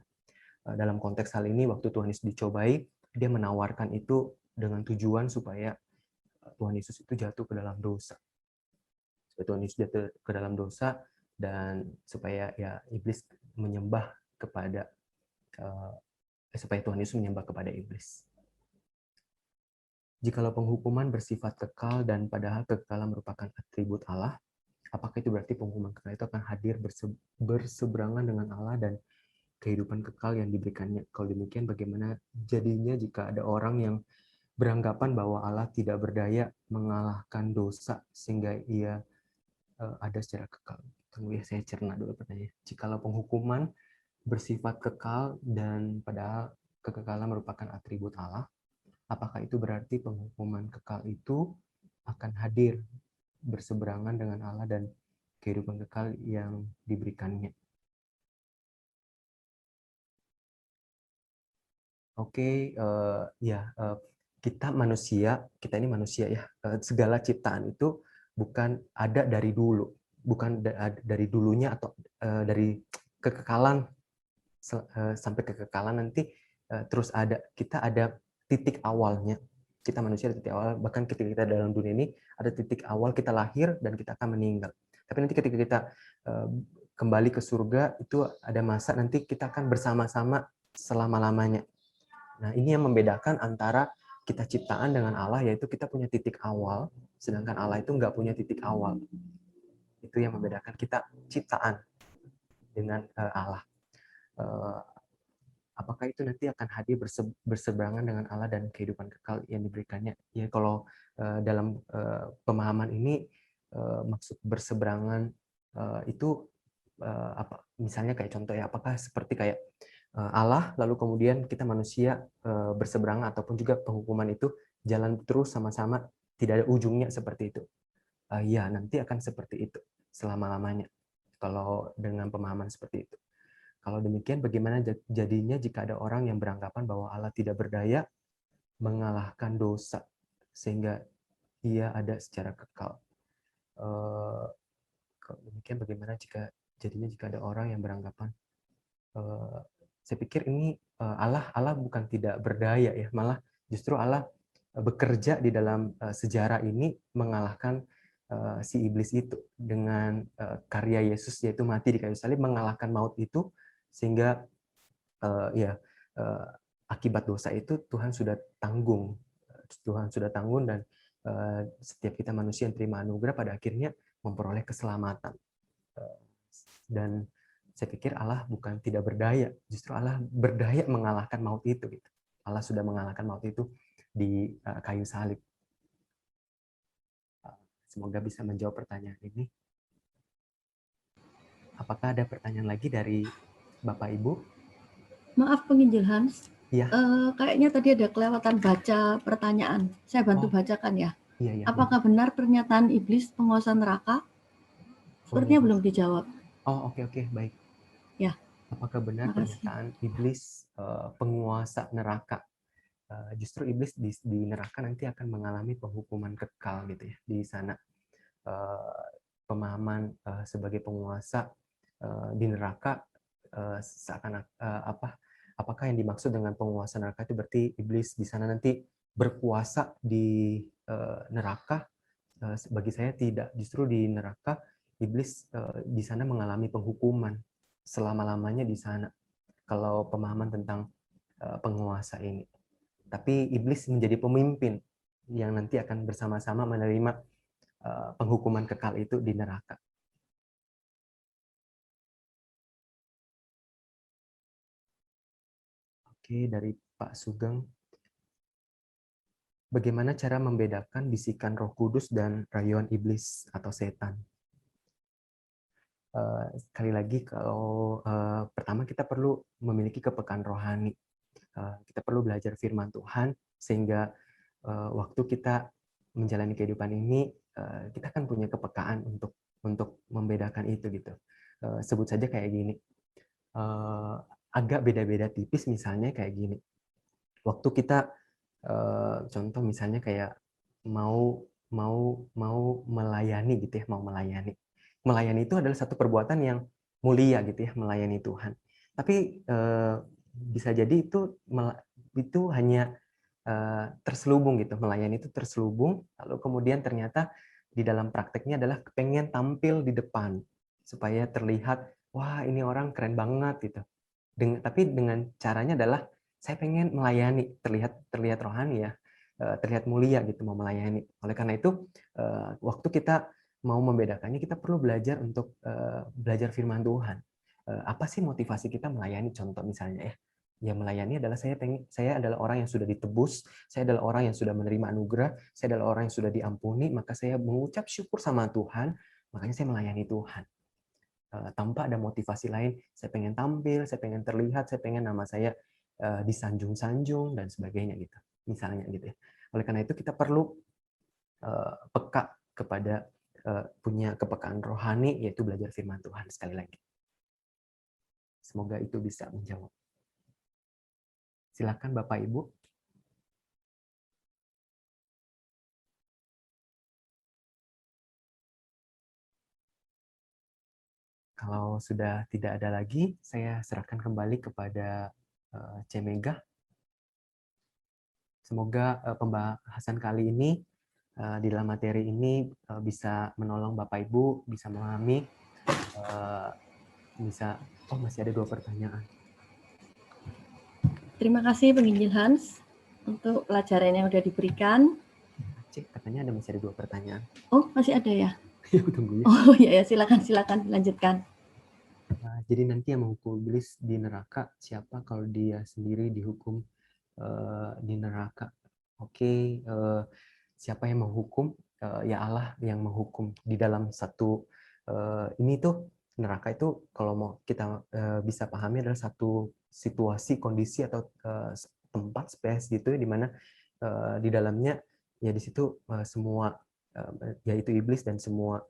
Dalam konteks hal ini waktu Tuhan Yesus dicobai, dia menawarkan itu dengan tujuan supaya Tuhan Yesus itu jatuh ke dalam dosa. Supaya Tuhan Yesus jatuh ke dalam dosa dan supaya ya iblis menyembah kepada supaya Tuhan Yesus menyembah kepada iblis. Jikalau penghukuman bersifat kekal dan padahal kekekalan merupakan atribut Allah, apakah itu berarti penghukuman kekal itu akan hadir berseberangan dengan Allah dan kehidupan kekal yang diberikannya? Kalau demikian, bagaimana jadinya jika ada orang yang beranggapan bahwa Allah tidak berdaya mengalahkan dosa sehingga ia ada secara kekal? Tunggu ya, saya cerna dulu pertanyaannya. Jikalau penghukuman bersifat kekal dan padahal kekekalan merupakan atribut Allah, apakah itu berarti penghukuman kekal itu akan hadir berseberangan dengan Allah dan kehidupan kekal yang diberikannya? Oke, kita ini manusia ya. Segala ciptaan itu bukan ada dari dulu, bukan dari dulunya atau dari kekekalan sampai kekekalan nanti terus ada. Kita ada titik awalnya. Kita manusia ada titik awal, bahkan ketika kita dalam dunia ini ada titik awal kita lahir dan kita akan meninggal. Tapi nanti ketika kita kembali ke surga itu ada masa nanti kita akan bersama-sama selama-lamanya. Nah, ini yang membedakan antara kita ciptaan dengan Allah, yaitu kita punya titik awal, sedangkan Allah itu nggak punya titik awal. Itu yang membedakan kita ciptaan dengan Allah. Apakah itu nanti akan hadir berseberangan dengan Allah dan kehidupan kekal yang diberikannya? Ya, kalau dalam pemahaman ini maksud berseberangan itu apa? Misalnya kayak contoh ya, apakah seperti kayak Allah lalu kemudian kita manusia berseberangan, ataupun juga penghukuman itu jalan terus sama-sama tidak ada ujungnya seperti itu? Ya, nanti akan seperti itu selama-lamanya kalau dengan pemahaman seperti itu. Kalau demikian, bagaimana jadinya jika ada orang yang beranggapan bahwa Allah tidak berdaya mengalahkan dosa sehingga ia ada secara kekal? Kalau demikian, bagaimana jadinya jika ada orang yang beranggapan, saya pikir ini Allah bukan tidak berdaya ya, malah justru Allah bekerja di dalam sejarah ini mengalahkan si iblis itu dengan karya Yesus, yaitu mati di kayu salib, mengalahkan maut itu, sehingga akibat dosa itu Tuhan sudah tanggung. Dan setiap kita manusia yang terima anugerah pada akhirnya memperoleh keselamatan. Dan saya pikir Allah bukan tidak berdaya, justru Allah berdaya mengalahkan maut itu. Allah sudah mengalahkan maut itu di kayu salib. Semoga bisa menjawab pertanyaan ini. Apakah ada pertanyaan lagi dari Bapak Ibu? Maaf penginjil Hans, Iya. Kayaknya tadi ada kelewatan baca pertanyaan. Saya bantu bacakan ya. Iya. Apakah benar pernyataan iblis penguasa neraka? Sepertinya belum dijawab. Oh, oke, baik. Ya. Apakah benar pernyataan iblis penguasa neraka? Justru iblis di neraka nanti akan mengalami penghukuman kekal gitu ya. Di sana pemahaman sebagai penguasa di neraka seakan apakah yang dimaksud dengan penguasa neraka itu berarti iblis di sana nanti berkuasa di neraka? Bagi saya tidak. Justru di neraka iblis di sana mengalami penghukuman selama-lamanya di sana. Kalau pemahaman tentang penguasa ini. Tapi iblis menjadi pemimpin yang nanti akan bersama-sama menerima penghukuman kekal itu di neraka. Oke, dari Pak Sugeng. Bagaimana cara membedakan bisikan Roh Kudus dan rayuan iblis atau setan? Sekali lagi, kalau pertama kita perlu memiliki kepekaan rohani. Kita perlu belajar firman Tuhan sehingga waktu kita menjalani kehidupan ini kita kan punya kepekaan untuk membedakan itu gitu. Sebut saja kayak gini. Agak beda-beda tipis, misalnya kayak gini. Waktu kita contoh misalnya kayak mau melayani gitu ya, mau melayani. Melayani itu adalah satu perbuatan yang mulia gitu ya, melayani Tuhan. Tapi bisa jadi itu hanya terselubung gitu, melayani itu terselubung, lalu kemudian ternyata di dalam prakteknya adalah pengen tampil di depan supaya terlihat, wah ini orang keren banget gitu. Tapi dengan caranya adalah saya pengen melayani, terlihat rohani ya, terlihat mulia gitu, mau melayani. Oleh karena itu waktu kita mau membedakannya, kita perlu belajar untuk belajar firman Tuhan. Apa sih motivasi kita melayani? Contoh misalnya ya melayani adalah saya adalah orang yang sudah ditebus, saya adalah orang yang sudah menerima anugerah, saya adalah orang yang sudah diampuni, maka saya mengucap syukur sama Tuhan, makanya saya melayani Tuhan. Tanpa ada motivasi lain, saya pengen tampil, saya pengen terlihat, saya pengen nama saya disanjung-sanjung dan sebagainya gitu, misalnya gitu ya. Oleh karena itu kita perlu peka kepada punya kepekaan rohani, yaitu belajar firman Tuhan sekali lagi. Semoga itu bisa menjawab. Silakan Bapak Ibu. Kalau sudah tidak ada lagi, saya serahkan kembali kepada Cemega. Semoga pembahasan kali ini di dalam materi ini bisa menolong Bapak Ibu, bisa memahami, masih ada 2 pertanyaan. Terima kasih Penginjil Hans untuk pelajaran yang sudah diberikan. Cik, katanya ada masih ada 2 pertanyaan. Oh, masih ada ya? Yuk, tunggu ya. Oh ya, silakan lanjutkan. Jadi nanti yang menghukum iblis di neraka siapa kalau dia sendiri dihukum di neraka? Oke, siapa yang menghukum? Ya Allah yang menghukum di dalam satu ini tuh neraka itu kalau mau kita bisa pahami adalah satu situasi, kondisi atau tempat space gitu di mana di dalamnya ya di situ semua yaitu iblis dan semua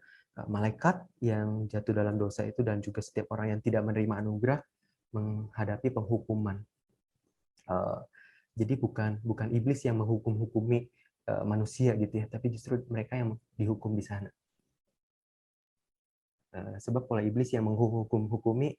malaikat yang jatuh dalam dosa itu dan juga setiap orang yang tidak menerima anugerah menghadapi penghukuman. Jadi bukan iblis yang menghukum-hukumi manusia gitu ya, tapi justru mereka yang dihukum di sana. Sebab pola iblis yang menghukum-hukumi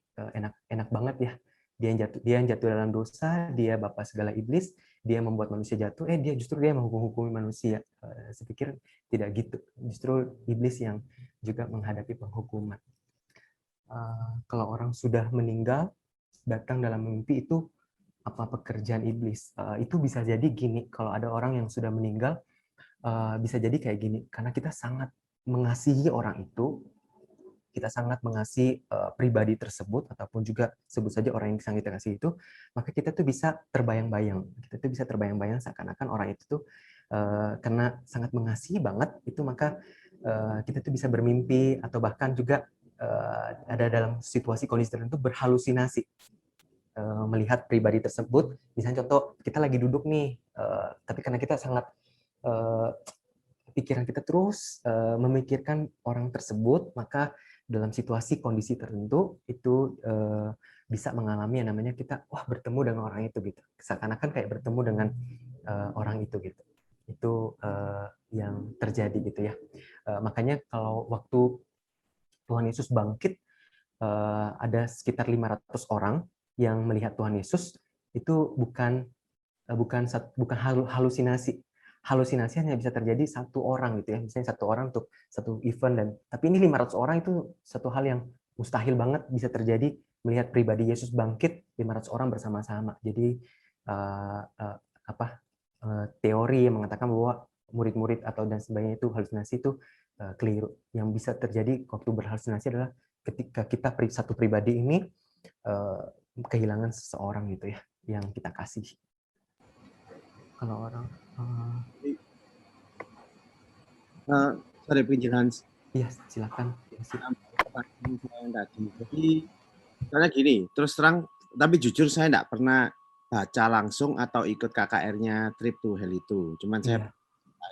enak banget ya. Dia yang jatuh dalam dosa, dia bapa segala iblis, dia membuat manusia jatuh, dia justru dia menghukum-hukumi manusia. Saya pikir tidak gitu. Justru iblis yang juga menghadapi penghukuman. Kalau orang sudah meninggal, datang dalam mimpi itu apa pekerjaan iblis? Itu bisa jadi gini, kalau ada orang yang sudah meninggal, bisa jadi kayak gini, karena kita sangat mengasihi orang itu, kita sangat mengasihi pribadi tersebut, ataupun juga sebut saja orang yang sangat kita kasih itu, maka kita tuh bisa terbayang-bayang. Kita tuh bisa terbayang-bayang seakan-akan orang itu tuh karena sangat mengasihi banget, itu maka kita tuh bisa bermimpi, atau bahkan juga ada dalam situasi kondisi tertentu berhalusinasi. Melihat pribadi tersebut, misalnya contoh, kita lagi duduk nih, tapi karena kita sangat pikiran kita terus memikirkan orang tersebut, maka dalam situasi kondisi tertentu itu bisa mengalami yang namanya kita bertemu dengan orang itu gitu, seakan-akan kayak bertemu dengan orang itu gitu. Itu yang terjadi gitu ya. Makanya kalau waktu Tuhan Yesus bangkit, ada sekitar 500 orang yang melihat Tuhan Yesus, itu bukan halusinasi. Halusinasi hanya bisa terjadi satu orang gitu ya, misalnya satu orang untuk satu event, dan tapi ini 500 orang itu satu hal yang mustahil banget bisa terjadi, melihat pribadi Yesus bangkit 500 orang bersama-sama. Jadi teori yang mengatakan bahwa murid-murid atau dan sebagainya itu halusinasi itu keliru. Yang bisa terjadi waktu berhalusinasi adalah ketika kita satu pribadi ini kehilangan seseorang gitu ya, yang kita kasih. Kalau orang sorry Penginjil Hans. Iya, silakan. Yang tadi. Jadi karena gini, terus terang, tapi jujur saya tidak pernah baca langsung atau ikut KKR-nya Trip to Hell itu. Cuman saya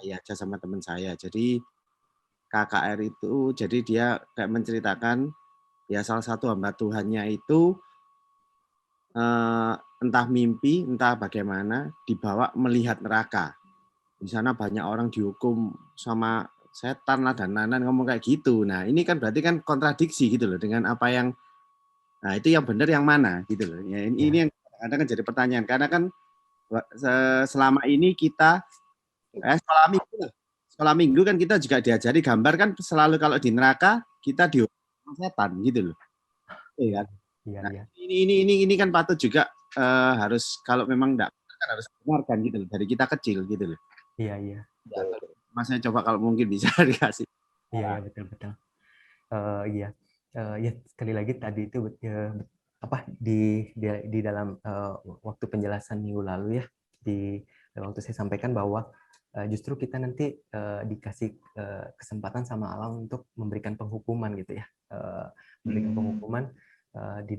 aja sama teman saya. Jadi KKR itu, jadi dia kayak menceritakan ya salah satu hamba Tuhannya itu entah mimpi, entah bagaimana, dibawa melihat neraka. Di sana banyak orang dihukum sama setan lah dan lain-lain, ngomong kayak gitu. Nah ini kan berarti kan kontradiksi gitu loh dengan apa yang, nah itu yang benar yang mana gitu loh. Ya, ini yang kadang kan jadi pertanyaan, karena kan selama ini kita sekolah minggu kan kita juga diajari gambar kan selalu kalau di neraka kita dihukum setan gitu loh. Iya kan? Nah, ini kan patut juga harus, kalau memang enggak kan harus dengarkan gitu loh dari kita kecil gitu loh. Iya. Mas saya coba kalau mungkin bisa dikasih. Iya, betul. Iya. Ya sekali lagi tadi itu di dalam waktu penjelasan minggu lalu ya, di waktu saya sampaikan bahwa justru kita nanti dikasih kesempatan sama Allah untuk memberikan penghukuman gitu ya, memberikan penghukuman di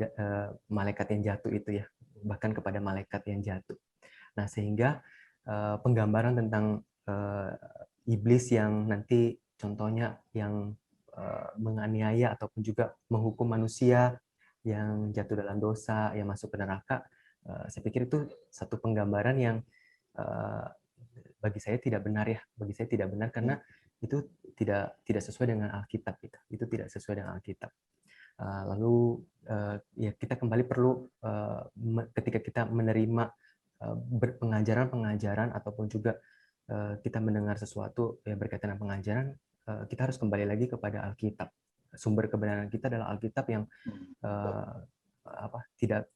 malaikat yang jatuh itu ya, bahkan kepada malaikat yang jatuh. Nah sehingga penggambaran tentang iblis yang nanti contohnya yang menganiaya ataupun juga menghukum manusia yang jatuh dalam dosa, yang masuk ke neraka, saya pikir itu satu penggambaran yang bagi saya tidak benar ya, karena itu tidak sesuai dengan Alkitab gitu. Itu tidak sesuai dengan Alkitab. Lalu ya kita kembali perlu ketika kita menerima pengajaran ataupun juga kita mendengar sesuatu yang berkaitan dengan pengajaran, kita harus kembali lagi kepada Alkitab. Sumber kebenaran kita adalah Alkitab yang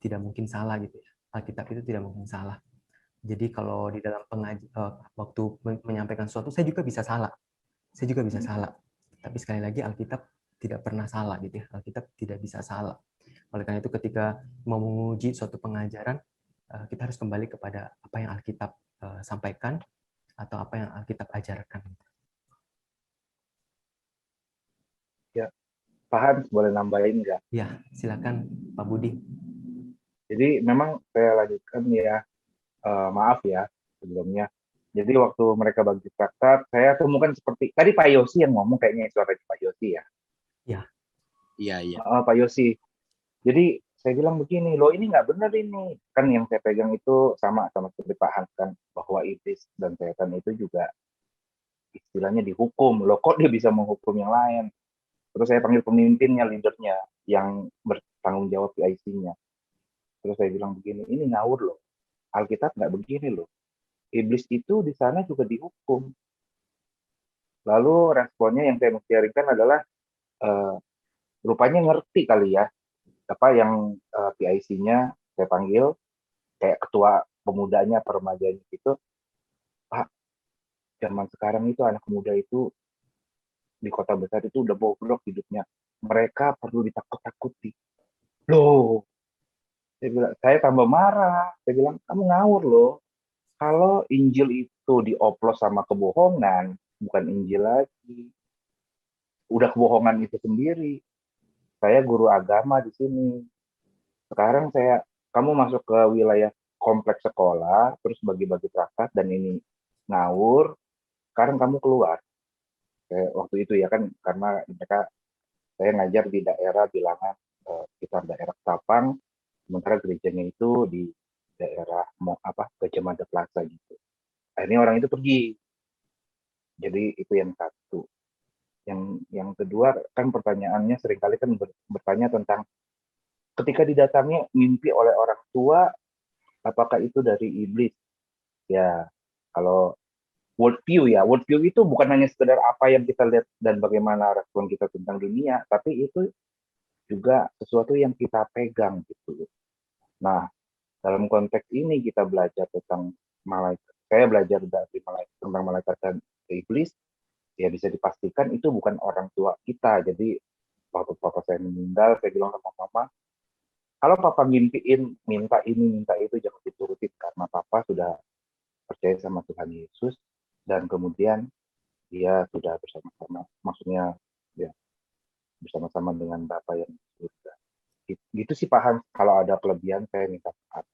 tidak mungkin salah gitu ya. Alkitab itu tidak mungkin salah. Jadi kalau di dalam waktu menyampaikan sesuatu, saya juga bisa salah. Saya juga bisa salah. Tapi sekali lagi Alkitab tidak pernah salah gitu ya. Alkitab tidak bisa salah. Oleh karena itu ketika mau menguji suatu pengajaran, kita harus kembali kepada apa yang Alkitab sampaikan atau apa yang Alkitab ajarkan. Ya, Pak Hans boleh nambahin nggak? Ya, silakan Pak Budi. Jadi memang saya lanjutkan ya, maaf ya sebelumnya. Jadi waktu mereka bagi traktat, saya temukan seperti tadi Pak Yosi yang ngomong, kayaknya suara Pak Yosi ya. Ya. Iya. Pak Yosi. Jadi saya bilang begini, loh ini nggak benar ini. Kan yang saya pegang itu sama seperti Pak Hans kan, bahwa iblis dan setan itu juga istilahnya dihukum. Loh kok dia bisa menghukum yang lain? Terus saya panggil pemimpinnya, leadernya, yang bertanggung jawab PIC-nya. Terus saya bilang begini, ini ngawur loh. Alkitab nggak begini loh. Iblis itu di sana juga dihukum. Lalu responnya yang saya mesti sharingkan adalah, rupanya ngerti kali ya, apa yang PIC-nya saya panggil, kayak ketua pemudanya, peremajanya gitu, Pak, zaman sekarang itu anak muda itu di kota besar itu udah bobrok hidupnya. Mereka perlu ditakut-takuti. Loh, saya tambah marah. Saya bilang, kamu ngawur loh. Kalau Injil itu dioplos sama kebohongan, bukan Injil lagi. Udah kebohongan itu sendiri. Saya guru agama di sini. Sekarang kamu masuk ke wilayah kompleks sekolah, terus bagi-bagi traktat, dan ini ngawur. Sekarang kamu keluar. Waktu itu ya kan, karena saya ngajar di daerah Bilangan, sekitar daerah Tapang, sementara gerejanya itu di daerah Gajah Mada Plaza gitu. Akhirnya orang itu pergi. Jadi itu yang satu. Yang kedua kan pertanyaannya seringkali kan bertanya tentang ketika didatangi mimpi oleh orang tua, apakah itu dari iblis? Ya, kalau worldview itu bukan hanya sekedar apa yang kita lihat dan bagaimana respon kita tentang dunia, tapi itu juga sesuatu yang kita pegang gitu. Nah, dalam konteks ini kita belajar tentang malaikat. Saya belajar tentang malaikat dan iblis, ya bisa dipastikan itu bukan orang tua kita. Jadi waktu papa saya meninggal, saya bilang sama mama, kalau papa mimpiin minta ini minta itu jangan diturutin, karena papa sudah percaya sama Tuhan Yesus dan kemudian dia sudah bersama-sama, maksudnya ya bersama-sama dengan Bapa yang di surga. Gitu sih Pak Hans, kalau ada kelebihan saya minta maaf.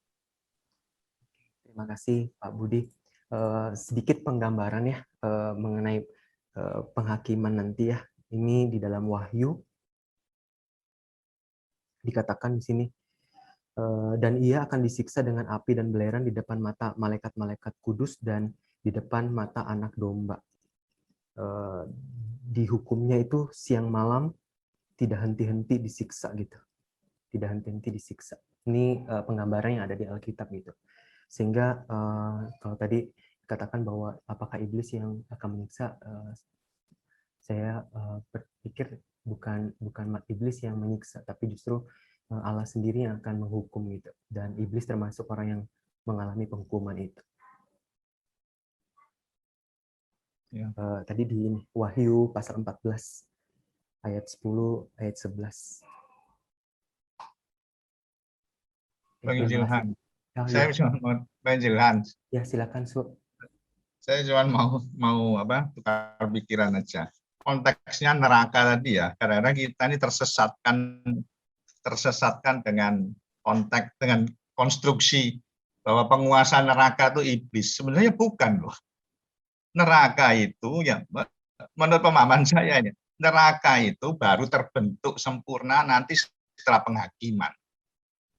Terima kasih Pak Budi. Sedikit penggambaran ya mengenai penghakiman nanti ya. Ini di dalam Wahyu dikatakan di sini, dan ia akan disiksa dengan api dan belerang di depan mata malaikat-malaikat kudus dan di depan mata anak domba. Dihukumnya itu siang malam, tidak henti-henti disiksa gitu. Tidak henti-henti disiksa. Ini penggambaran yang ada di Alkitab gitu. Sehingga kalau tadi katakan bahwa apakah iblis yang akan menyiksa, saya berpikir bukan iblis yang menyiksa, tapi justru Allah sendiri yang akan menghukum gitu. Dan iblis termasuk orang yang mengalami penghukuman itu. Ya. Tadi di Wahyu pasal 14 ayat 10 ayat 11. Bang Jilhan. Oh, Saya cuma mau Bang Jilhan. Ya, silakan, Su. Saya cuma mau tukar pikiran aja. Konteksnya neraka tadi ya. Karena kita ini tersesatkan dengan konteks, dengan konstruksi bahwa penguasa neraka itu iblis. Sebenarnya bukan loh. Neraka itu ya menurut pemahaman saya ini, neraka itu baru terbentuk sempurna nanti setelah penghakiman.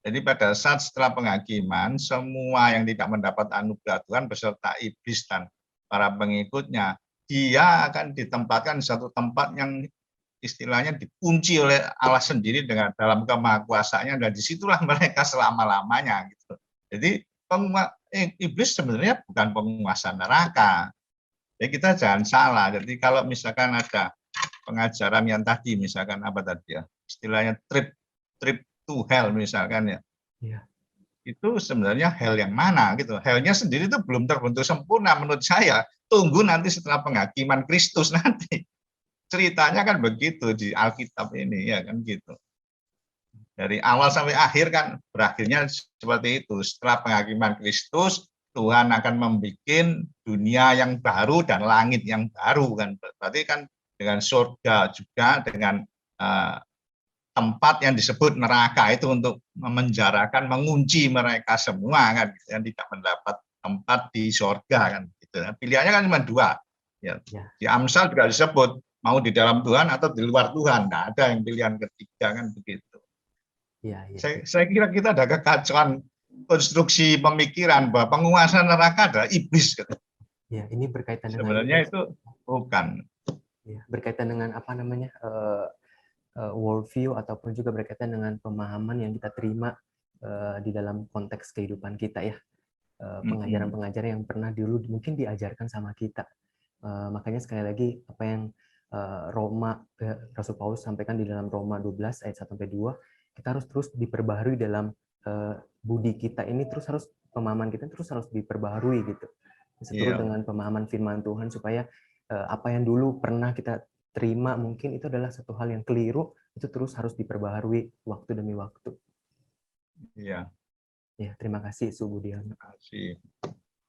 Jadi pada saat setelah penghakiman, semua yang tidak mendapat anugerah Tuhan beserta iblis dan para pengikutnya, dia akan ditempatkan di satu tempat yang istilahnya dikunci oleh Allah sendiri dengan dalam kemahakuasaannya, dan disitulah mereka selama-lamanya gitu. Jadi iblis sebenarnya bukan penguasa neraka. Jadi kita jangan salah. Jadi kalau misalkan ada pengajaran yang tadi, misalkan apa tadi ya, istilahnya trip to hell misalkan ya. Iya. itu sebenarnya hell yang mana gitu. Hellnya sendiri itu belum terbentuk sempurna menurut saya. Tunggu nanti setelah penghakiman Kristus nanti. Ceritanya kan begitu di Alkitab ini, ya kan gitu. Dari awal sampai akhir kan berakhirnya seperti itu. Setelah penghakiman Kristus, Tuhan akan membuat dunia yang baru dan langit yang baru kan. Berarti kan dengan surga juga, dengan tempat yang disebut neraka itu untuk memenjarakan, mengunci mereka semua kan, yang tidak mendapat tempat di surga kan. Gitu. Pilihannya kan cuma dua. Ya. Di Amsal juga disebut mau di dalam Tuhan atau di luar Tuhan. Nggak ada yang pilihan ketiga kan begitu. Ya. Saya kira kita ada kekacauan konstruksi pemikiran bahwa penguasa neraka adalah iblis. Gitu. Ya, ini berkaitan dengan sebenarnya itu bukan. Ya, berkaitan dengan apa namanya worldview ataupun juga berkaitan dengan pemahaman yang kita terima di dalam konteks kehidupan kita ya. Pengajaran-pengajaran yang pernah dulu mungkin diajarkan sama kita. Makanya sekali lagi apa yang Rasul Paulus sampaikan di dalam Roma 12 ayat 1 sampai 2, kita harus terus diperbaharui dalam budi kita ini, terus harus pemahaman kita terus harus diperbaharui gitu. Seturut dengan pemahaman firman Tuhan supaya apa yang dulu pernah kita terima mungkin itu adalah satu hal yang keliru, itu terus harus diperbaharui waktu demi waktu. Iya. Ya, terima kasih Subudi. Terima kasih.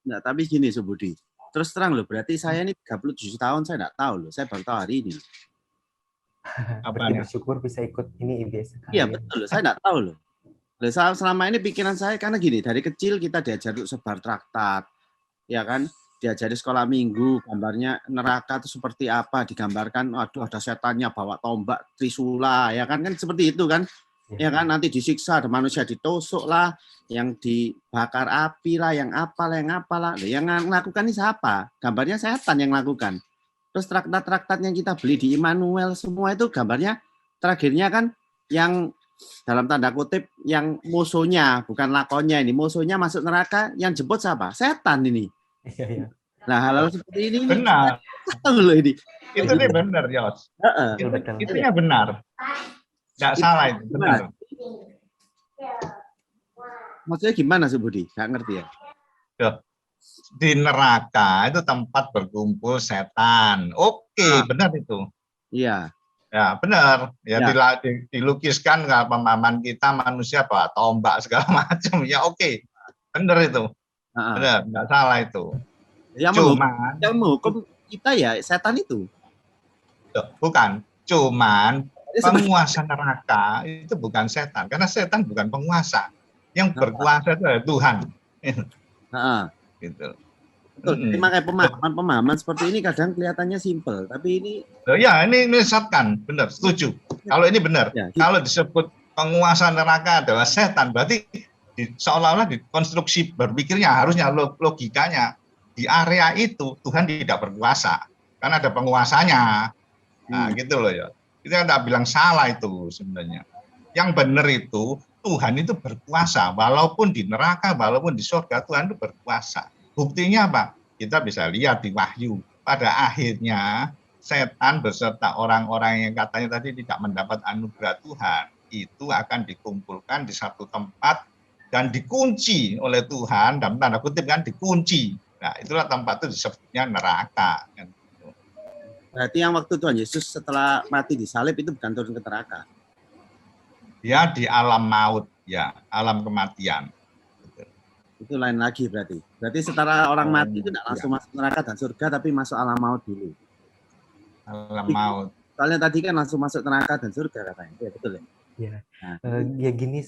Nah, tapi gini Subudi. Terus terang loh, berarti saya ini 37 tahun saya enggak tahu loh. Saya baru tahu hari ini. Berarti bersyukur bisa ikut ini IBS. Iya, betul loh. Saya enggak tahu loh. Selama ini pikiran saya karena gini, dari kecil kita diajar untuk sebar traktat. Ya kan? Diajari sekolah minggu, gambarnya neraka itu seperti apa, digambarkan, aduh ada setannya bawa tombak, trisula, ya kan seperti itu kan. Ya kan, nanti disiksa, ada manusia ditusuk lah, yang dibakar api lah, yang apalah. Yang melakukan ini siapa? Gambarnya setan yang melakukan. Terus traktat-traktat yang kita beli di Immanuel, semua itu gambarnya, terakhirnya kan yang dalam tanda kutip, yang musuhnya, bukan lakonnya ini, musuhnya masuk neraka, yang jemput siapa? Setan ini. Iya. Nah, hal-hal seperti ini. Benar. Loh ini. Itu nih benar, Yos. Itunya benar. Nggak salah itu, benar. Maksudnya gimana Subudi? Nggak ngerti ya? Di neraka itu tempat berkumpul setan. Oke, benar itu. Iya. Ya, benar. Ya, dilukiskan ke pemahaman kita manusia bawa tombak segala macam. Ya, oke. Benar itu. Benar, nggak salah itu. Yang menghukum kita ya setan itu. Bukan. Cuman penguasa neraka itu bukan setan, karena setan bukan penguasa. Yang berkuasa itu adalah Tuhan. Gitu. Betul. Makanya pemahaman seperti ini kadang kelihatannya simpel, tapi ini. Ya, ini menyesatkan, benar, setuju. Kalau ini benar, kalau disebut penguasa neraka adalah setan, berarti seolah-olah di konstruksi berpikirnya harusnya logikanya di area itu Tuhan tidak berkuasa, kan ada penguasanya. Nah, gitu loh ya. Kita tidak bilang salah itu sebenarnya. Yang benar itu Tuhan itu berkuasa, walaupun di neraka, walaupun di surga, Tuhan itu berkuasa. Buktinya apa? Kita bisa lihat di Wahyu. Pada akhirnya setan beserta orang-orang yang katanya tadi tidak mendapat anugerah Tuhan, itu akan dikumpulkan di satu tempat dan dikunci oleh Tuhan, dalam tanda kutip kan dikunci. Nah, itulah tempat itu disebutnya neraka. Berarti yang waktu Tuhan Yesus setelah mati disalib itu bukan turun ke neraka? Dia di alam maut, ya, alam kematian. Itu lain lagi berarti. Berarti setelah orang mati itu tidak langsung masuk neraka dan surga, tapi masuk alam maut dulu. Alam maut. Soalnya tadi kan langsung masuk neraka dan surga katanya. Ya, betul ya? Ya, ya gini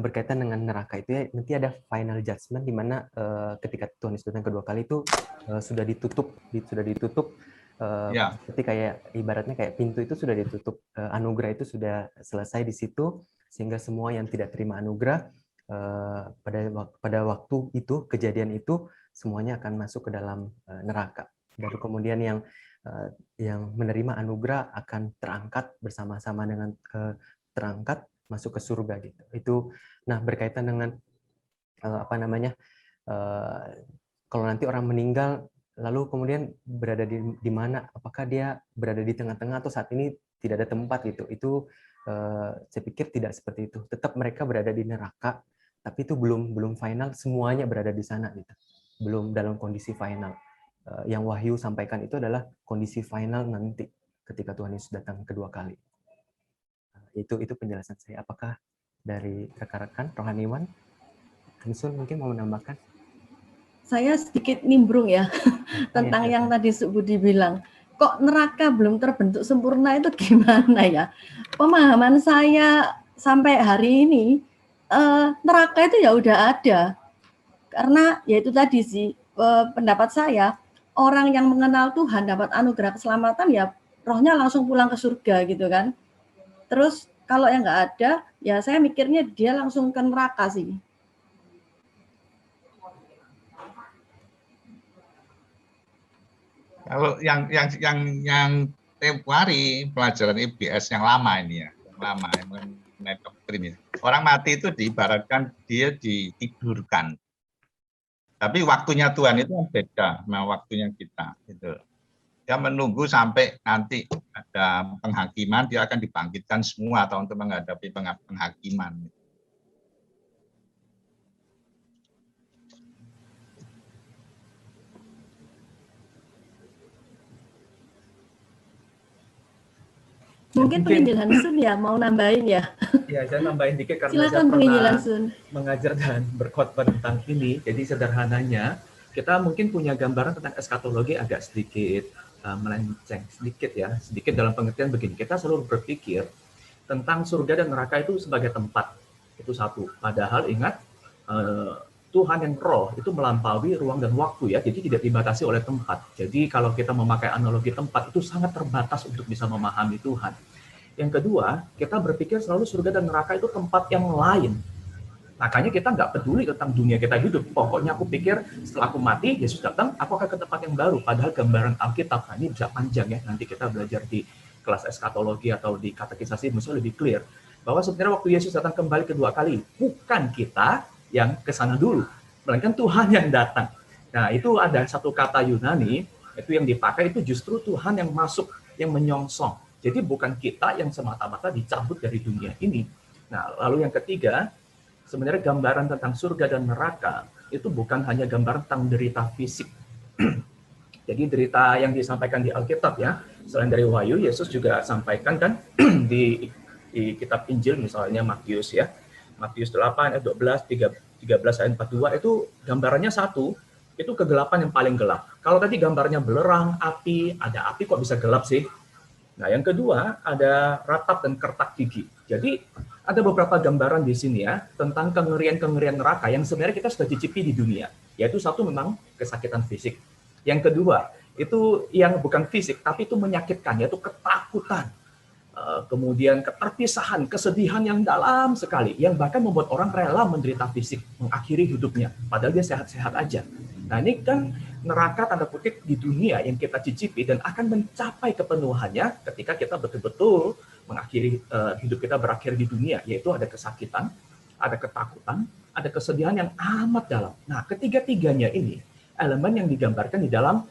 berkaitan dengan neraka itu ya, nanti ada final judgment di mana ketika Tuhan Yesus datang kedua kali itu sudah ditutup seperti kayak ibaratnya kayak pintu itu sudah ditutup, anugerah itu sudah selesai di situ, sehingga semua yang tidak terima anugerah pada waktu itu, kejadian itu semuanya akan masuk ke dalam neraka. Baru kemudian yang menerima anugerah akan terangkat bersama-sama dengan terangkat masuk ke surga gitu. Itu nah berkaitan dengan kalau nanti orang meninggal lalu kemudian berada di mana, apakah dia berada di tengah-tengah atau saat ini tidak ada tempat gitu. Itu Saya pikir tidak seperti itu. Tetap mereka berada di neraka, tapi itu belum final, semuanya berada di sana gitu. Belum dalam kondisi final. Yang Wahyu sampaikan itu adalah kondisi final nanti ketika Tuhan Yesus datang kedua kali. Itu penjelasan saya. Apakah dari rekan-rekan rohaniwan, Hansun mungkin mau menambahkan? Saya sedikit nimbrung ya tentang yang tadi Su Budi bilang. Kok neraka belum terbentuk sempurna itu gimana ya? Pemahaman saya sampai hari ini, neraka itu ya udah ada. Karena ya itu tadi sih, pendapat saya, orang yang mengenal Tuhan dapat anugerah keselamatan ya rohnya langsung pulang ke surga gitu kan. Terus kalau yang nggak ada, ya saya mikirnya dia langsung ke neraka sih. Kalau yang tempo hari pelajaran IBS yang lama ini ya, yang lama yang mengenai doktrin ini. Orang mati itu diibaratkan dia ditidurkan. Tapi waktunya Tuhan itu beda sama waktunya kita. Gitu. Dia menunggu sampai nanti ada penghakiman, dia akan dibangkitkan semua atau untuk menghadapi penghakiman. Mungkin penginjil Hansun ya mau nambahin ya. Ya, saya nambahin dikit karena silakan, saya pernah mengajar dan berkhotbah tentang ini. Jadi sederhananya kita mungkin punya gambaran tentang eskatologi agak sedikit melenceng sedikit ya, sedikit dalam pengertian begini. Kita selalu berpikir tentang surga dan neraka itu sebagai tempat, itu satu. Padahal ingat Tuhan yang roh itu melampaui ruang dan waktu ya, jadi tidak dibatasi oleh tempat. Jadi kalau kita memakai analogi tempat itu sangat terbatas untuk bisa memahami Tuhan. Yang kedua, kita berpikir selalu surga dan neraka itu tempat yang lain. Makanya kita nggak peduli tentang dunia kita hidup. Pokoknya aku pikir setelah aku mati, Yesus datang, aku akan ke tempat yang baru. Padahal gambaran Alkitab, nah ini bisa panjang ya, nanti kita belajar di kelas eskatologi atau di katekisasi, misalnya lebih clear. Bahwa sebenarnya waktu Yesus datang kembali kedua kali, bukan kita yang ke sana dulu, melainkan Tuhan yang datang. Nah, itu ada satu kata Yunani, itu yang dipakai itu justru Tuhan yang masuk, yang menyongsong. Jadi bukan kita yang semata-mata dicabut dari dunia ini. Nah, lalu yang ketiga, sebenarnya gambaran tentang surga dan neraka itu bukan hanya gambaran tentang derita fisik. Jadi derita yang disampaikan di Alkitab ya, selain dari Wahyu, Yesus juga sampaikan kan di kitab Injil misalnya Matius ya. Matius 8 ayat 12, 13 ayat 42 itu gambarannya satu, itu kegelapan yang paling gelap. Kalau tadi gambarnya belerang, api, ada api kok bisa gelap sih? Nah, yang kedua ada ratap dan kertak gigi. Jadi ada beberapa gambaran di sini ya tentang kengerian-kengerian neraka yang sebenarnya kita sudah cicipi di dunia. Yaitu satu memang kesakitan fisik. Yang kedua itu yang bukan fisik tapi itu menyakitkan, yaitu ketakutan. Kemudian keterpisahan, kesedihan yang dalam sekali, yang bahkan membuat orang rela menderita fisik, mengakhiri hidupnya, padahal dia sehat-sehat aja. Nah ini kan neraka tanda kutip di dunia yang kita cicipi dan akan mencapai kepenuhannya ketika kita betul-betul mengakhiri hidup kita berakhir di dunia, yaitu ada kesakitan, ada ketakutan, ada kesedihan yang amat dalam. Nah ketiga-tiganya ini elemen yang digambarkan di dalam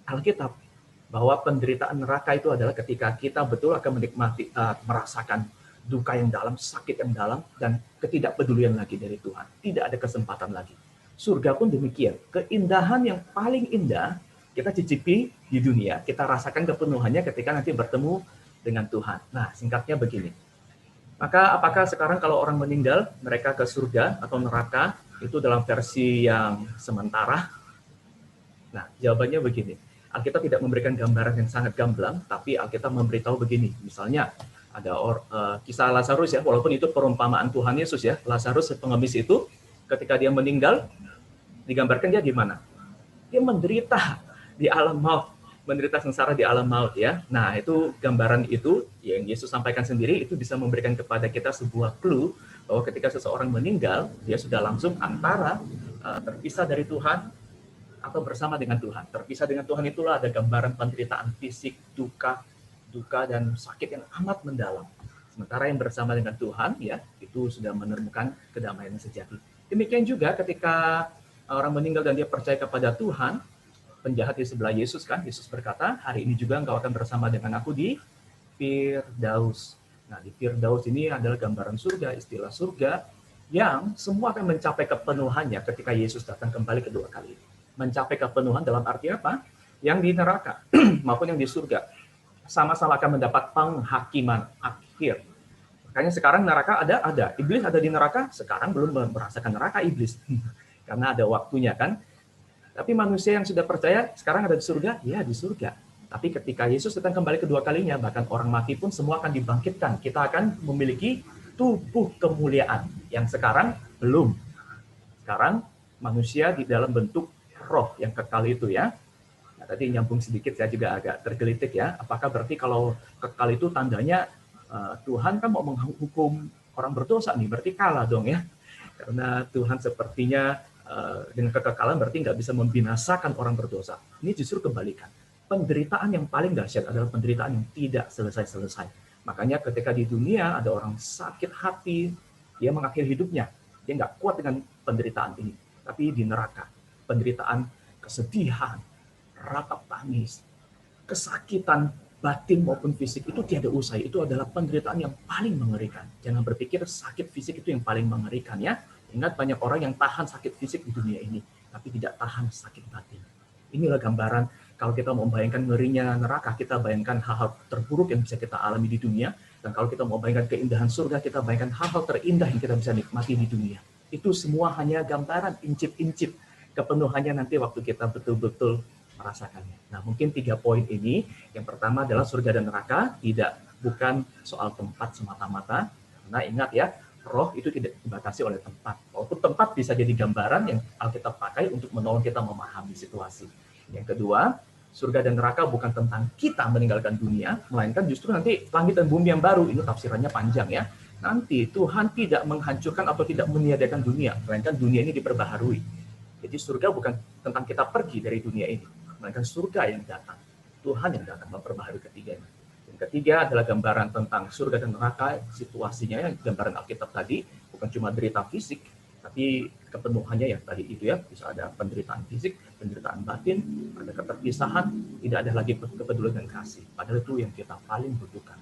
Alkitab. Bahwa penderitaan neraka itu adalah ketika kita betul akan menikmati, merasakan duka yang dalam, sakit yang dalam, dan ketidakpedulian lagi dari Tuhan. Tidak ada kesempatan lagi. Surga pun demikian. Keindahan yang paling indah kita cicipi di dunia, kita rasakan kepenuhannya ketika nanti bertemu dengan Tuhan. Nah, singkatnya begini. Maka apakah sekarang kalau orang meninggal, mereka ke surga atau neraka, itu dalam versi yang sementara? Nah, jawabannya begini. Alkitab tidak memberikan gambaran yang sangat gamblang, tapi Alkitab memberitahu begini. Misalnya, ada kisah Lazarus ya, walaupun itu perumpamaan Tuhan Yesus ya. Lazarus pengemis itu, ketika dia meninggal, digambarkan dia di mana? Dia menderita di alam maut, menderita sengsara di alam maut ya. Nah, itu gambaran itu yang Yesus sampaikan sendiri, itu bisa memberikan kepada kita sebuah clue bahwa ketika seseorang meninggal, dia sudah langsung antara terpisah dari Tuhan, atau bersama dengan Tuhan. Terpisah dengan Tuhan itulah ada gambaran penderitaan fisik, duka dan sakit yang amat mendalam. Sementara yang bersama dengan Tuhan ya itu sudah menemukan kedamaian yang sejati. Demikian juga ketika orang meninggal dan dia percaya kepada Tuhan, penjahat di sebelah Yesus kan, Yesus berkata, hari ini juga engkau akan bersama dengan aku di Firdaus. Nah, di Firdaus ini adalah gambaran surga, istilah surga yang semua akan mencapai kepenuhannya ketika Yesus datang kembali kedua kali. Mencapai kepenuhan dalam arti apa? Yang di neraka maupun yang di surga sama-sama akan mendapat penghakiman akhir. Makanya sekarang neraka ada. Iblis ada di neraka, sekarang belum merasakan neraka iblis. Karena ada waktunya kan. Tapi manusia yang sudah percaya sekarang ada di surga, ya di surga. Tapi ketika Yesus datang kembali kedua kalinya, bahkan orang mati pun semua akan dibangkitkan. Kita akan memiliki tubuh kemuliaan yang sekarang belum. Sekarang manusia di dalam bentuk roh yang kekal itu ya. Nah, tadi nyambung sedikit saya juga agak tergelitik ya. Apakah berarti kalau kekal itu tandanya Tuhan kan mau menghukum orang berdosa nih, berarti kalah dong ya. Karena Tuhan sepertinya dengan kekekalan berarti nggak bisa membinasakan orang berdosa. Ini justru kebalikan. Penderitaan yang paling dahsyat adalah penderitaan yang tidak selesai-selesai. Makanya ketika di dunia ada orang sakit hati, dia mengakhiri hidupnya. Dia nggak kuat dengan penderitaan ini. Tapi di neraka, penderitaan, kesedihan, ratap tangis, kesakitan batin maupun fisik itu tiada usai. Itu adalah penderitaan yang paling mengerikan. Jangan berpikir sakit fisik itu yang paling mengerikan ya. Ingat banyak orang yang tahan sakit fisik di dunia ini, tapi tidak tahan sakit batin. Inilah gambaran kalau kita mau bayangkan ngerinya neraka, kita bayangkan hal-hal terburuk yang bisa kita alami di dunia. Dan kalau kita mau bayangkan keindahan surga, kita bayangkan hal-hal terindah yang kita bisa nikmati di dunia. Itu semua hanya gambaran, incip-incip kepenuhannya nanti waktu kita betul-betul merasakannya. Nah, mungkin 3 poin ini. Yang pertama adalah surga dan neraka bukan soal tempat semata-mata. Karena ingat ya, roh itu tidak dibatasi oleh tempat. Walaupun tempat bisa jadi gambaran yang Alkitab pakai untuk menolong kita memahami situasi. Yang kedua, surga dan neraka bukan tentang kita meninggalkan dunia, melainkan justru nanti langit dan bumi yang baru. Ini tafsirannya panjang ya. Nanti Tuhan tidak menghancurkan atau tidak meniadakan dunia, melainkan dunia ini diperbaharui. Jadi surga bukan tentang kita pergi dari dunia ini, melainkan surga yang datang. Tuhan yang datang memperbaharui ketiganya. Yang ketiga adalah gambaran tentang surga dan neraka, situasinya yang gambaran Alkitab tadi, bukan cuma derita fisik, tapi kepenuhannya yang tadi itu ya, bisa ada penderitaan fisik, penderitaan batin, ada keterpisahan, tidak ada lagi kepedulian dan kasih. Padahal itu yang kita paling butuhkan.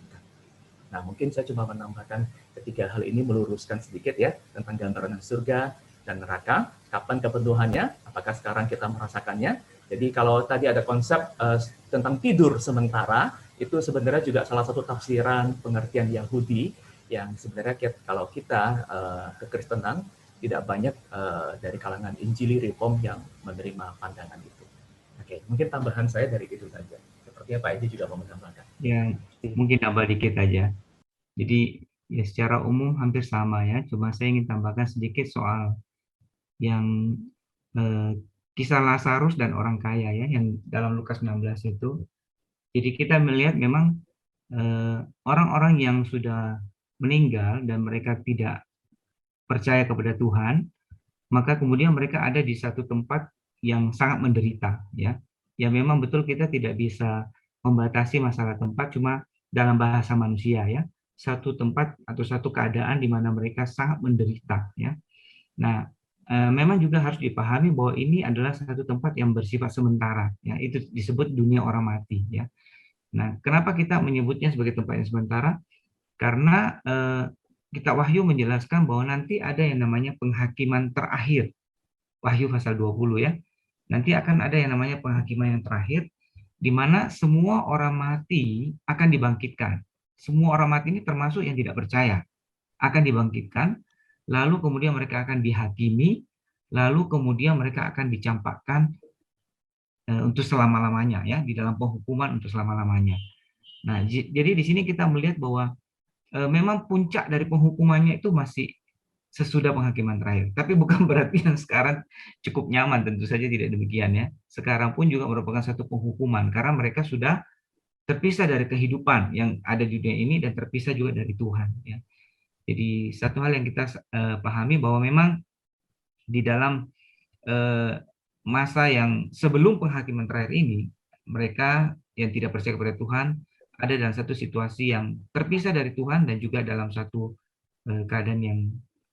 Nah, mungkin saya cuma menambahkan ketiga hal ini, meluruskan sedikit ya, tentang gambaran surga dan neraka, kapan kepenuhannya, apakah sekarang kita merasakannya. Jadi kalau tadi ada konsep tentang tidur sementara, itu sebenarnya juga salah satu tafsiran pengertian Yahudi yang sebenarnya kalau kita kekristenan tidak banyak dari kalangan Injili Reform yang menerima pandangan itu. Oke, mungkin tambahan saya dari itu saja. Sepertinya Pak Edi juga mau menambahkan. Ya, mungkin tambah dikit aja. Jadi ya secara umum hampir sama ya, cuma saya ingin tambahkan sedikit soal yang kisah Lazarus dan orang kaya ya, yang dalam Lukas 16 itu. Jadi kita melihat memang orang-orang yang sudah meninggal dan mereka tidak percaya kepada Tuhan, maka kemudian mereka ada di satu tempat yang sangat menderita ya. Ya memang betul kita tidak bisa membatasi masalah tempat, cuma dalam bahasa manusia ya, satu tempat atau satu keadaan di mana mereka sangat menderita ya. Nah, memang juga harus dipahami bahwa ini adalah satu tempat yang bersifat sementara ya, itu disebut dunia orang mati ya. Nah, kenapa kita menyebutnya sebagai tempat yang sementara? Karena kitab Wahyu menjelaskan bahwa nanti ada yang namanya penghakiman terakhir. Wahyu pasal 20 ya. Nanti akan ada yang namanya penghakiman yang terakhir, di mana semua orang mati akan dibangkitkan. Semua orang mati ini termasuk yang tidak percaya, akan dibangkitkan, lalu kemudian mereka akan dihakimi, lalu kemudian mereka akan dicampakkan untuk selama-lamanya ya, di dalam penghukuman untuk selama-lamanya. Nah, jadi di sini kita melihat bahwa memang puncak dari penghukumannya itu masih sesudah penghakiman terakhir. Tapi bukan berarti yang sekarang cukup nyaman, tentu saja tidak demikian ya. Sekarang pun juga merupakan satu penghukuman karena mereka sudah terpisah dari kehidupan yang ada di dunia ini dan terpisah juga dari Tuhan ya. Jadi satu hal yang kita pahami bahwa memang di dalam masa yang sebelum penghakiman terakhir ini, mereka yang tidak percaya kepada Tuhan ada dalam satu situasi yang terpisah dari Tuhan dan juga dalam satu keadaan yang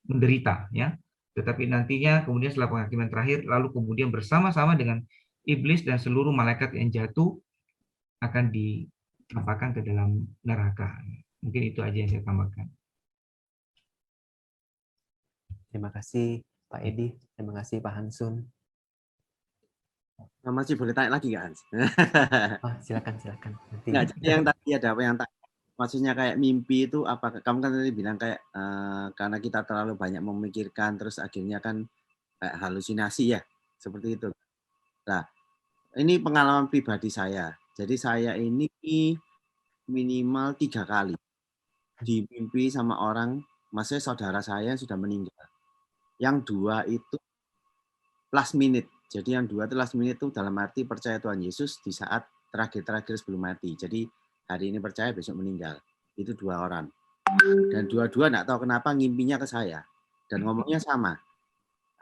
menderita ya. Tetapi nantinya kemudian setelah penghakiman terakhir, lalu kemudian bersama-sama dengan iblis dan seluruh malaikat yang jatuh akan ditampakkan ke dalam neraka. Mungkin itu aja yang saya tambahkan. Terima kasih Pak Edi, terima kasih Pak Hansun. Nah, masih boleh tanya lagi nggak, Hans? Oh, silakan. Nanti. Nggak, jadi yang tadi ada apa yang tanya. Maksudnya kayak mimpi itu apa? Kamu kan tadi bilang kayak karena kita terlalu banyak memikirkan, terus akhirnya kan kayak halusinasi ya, seperti itu. Nah, ini pengalaman pribadi saya. Jadi saya ini minimal 3 kali dimimpi sama orang, maksudnya saudara saya yang sudah meninggal. Yang 2 itu last minute. Jadi yang 2 itu last minute itu dalam arti percaya Tuhan Yesus di saat terakhir sebelum mati. Jadi hari ini percaya, besok meninggal. Itu 2 orang. Dan dua-dua nggak tahu kenapa ngimpinya ke saya. Dan ngomongnya sama.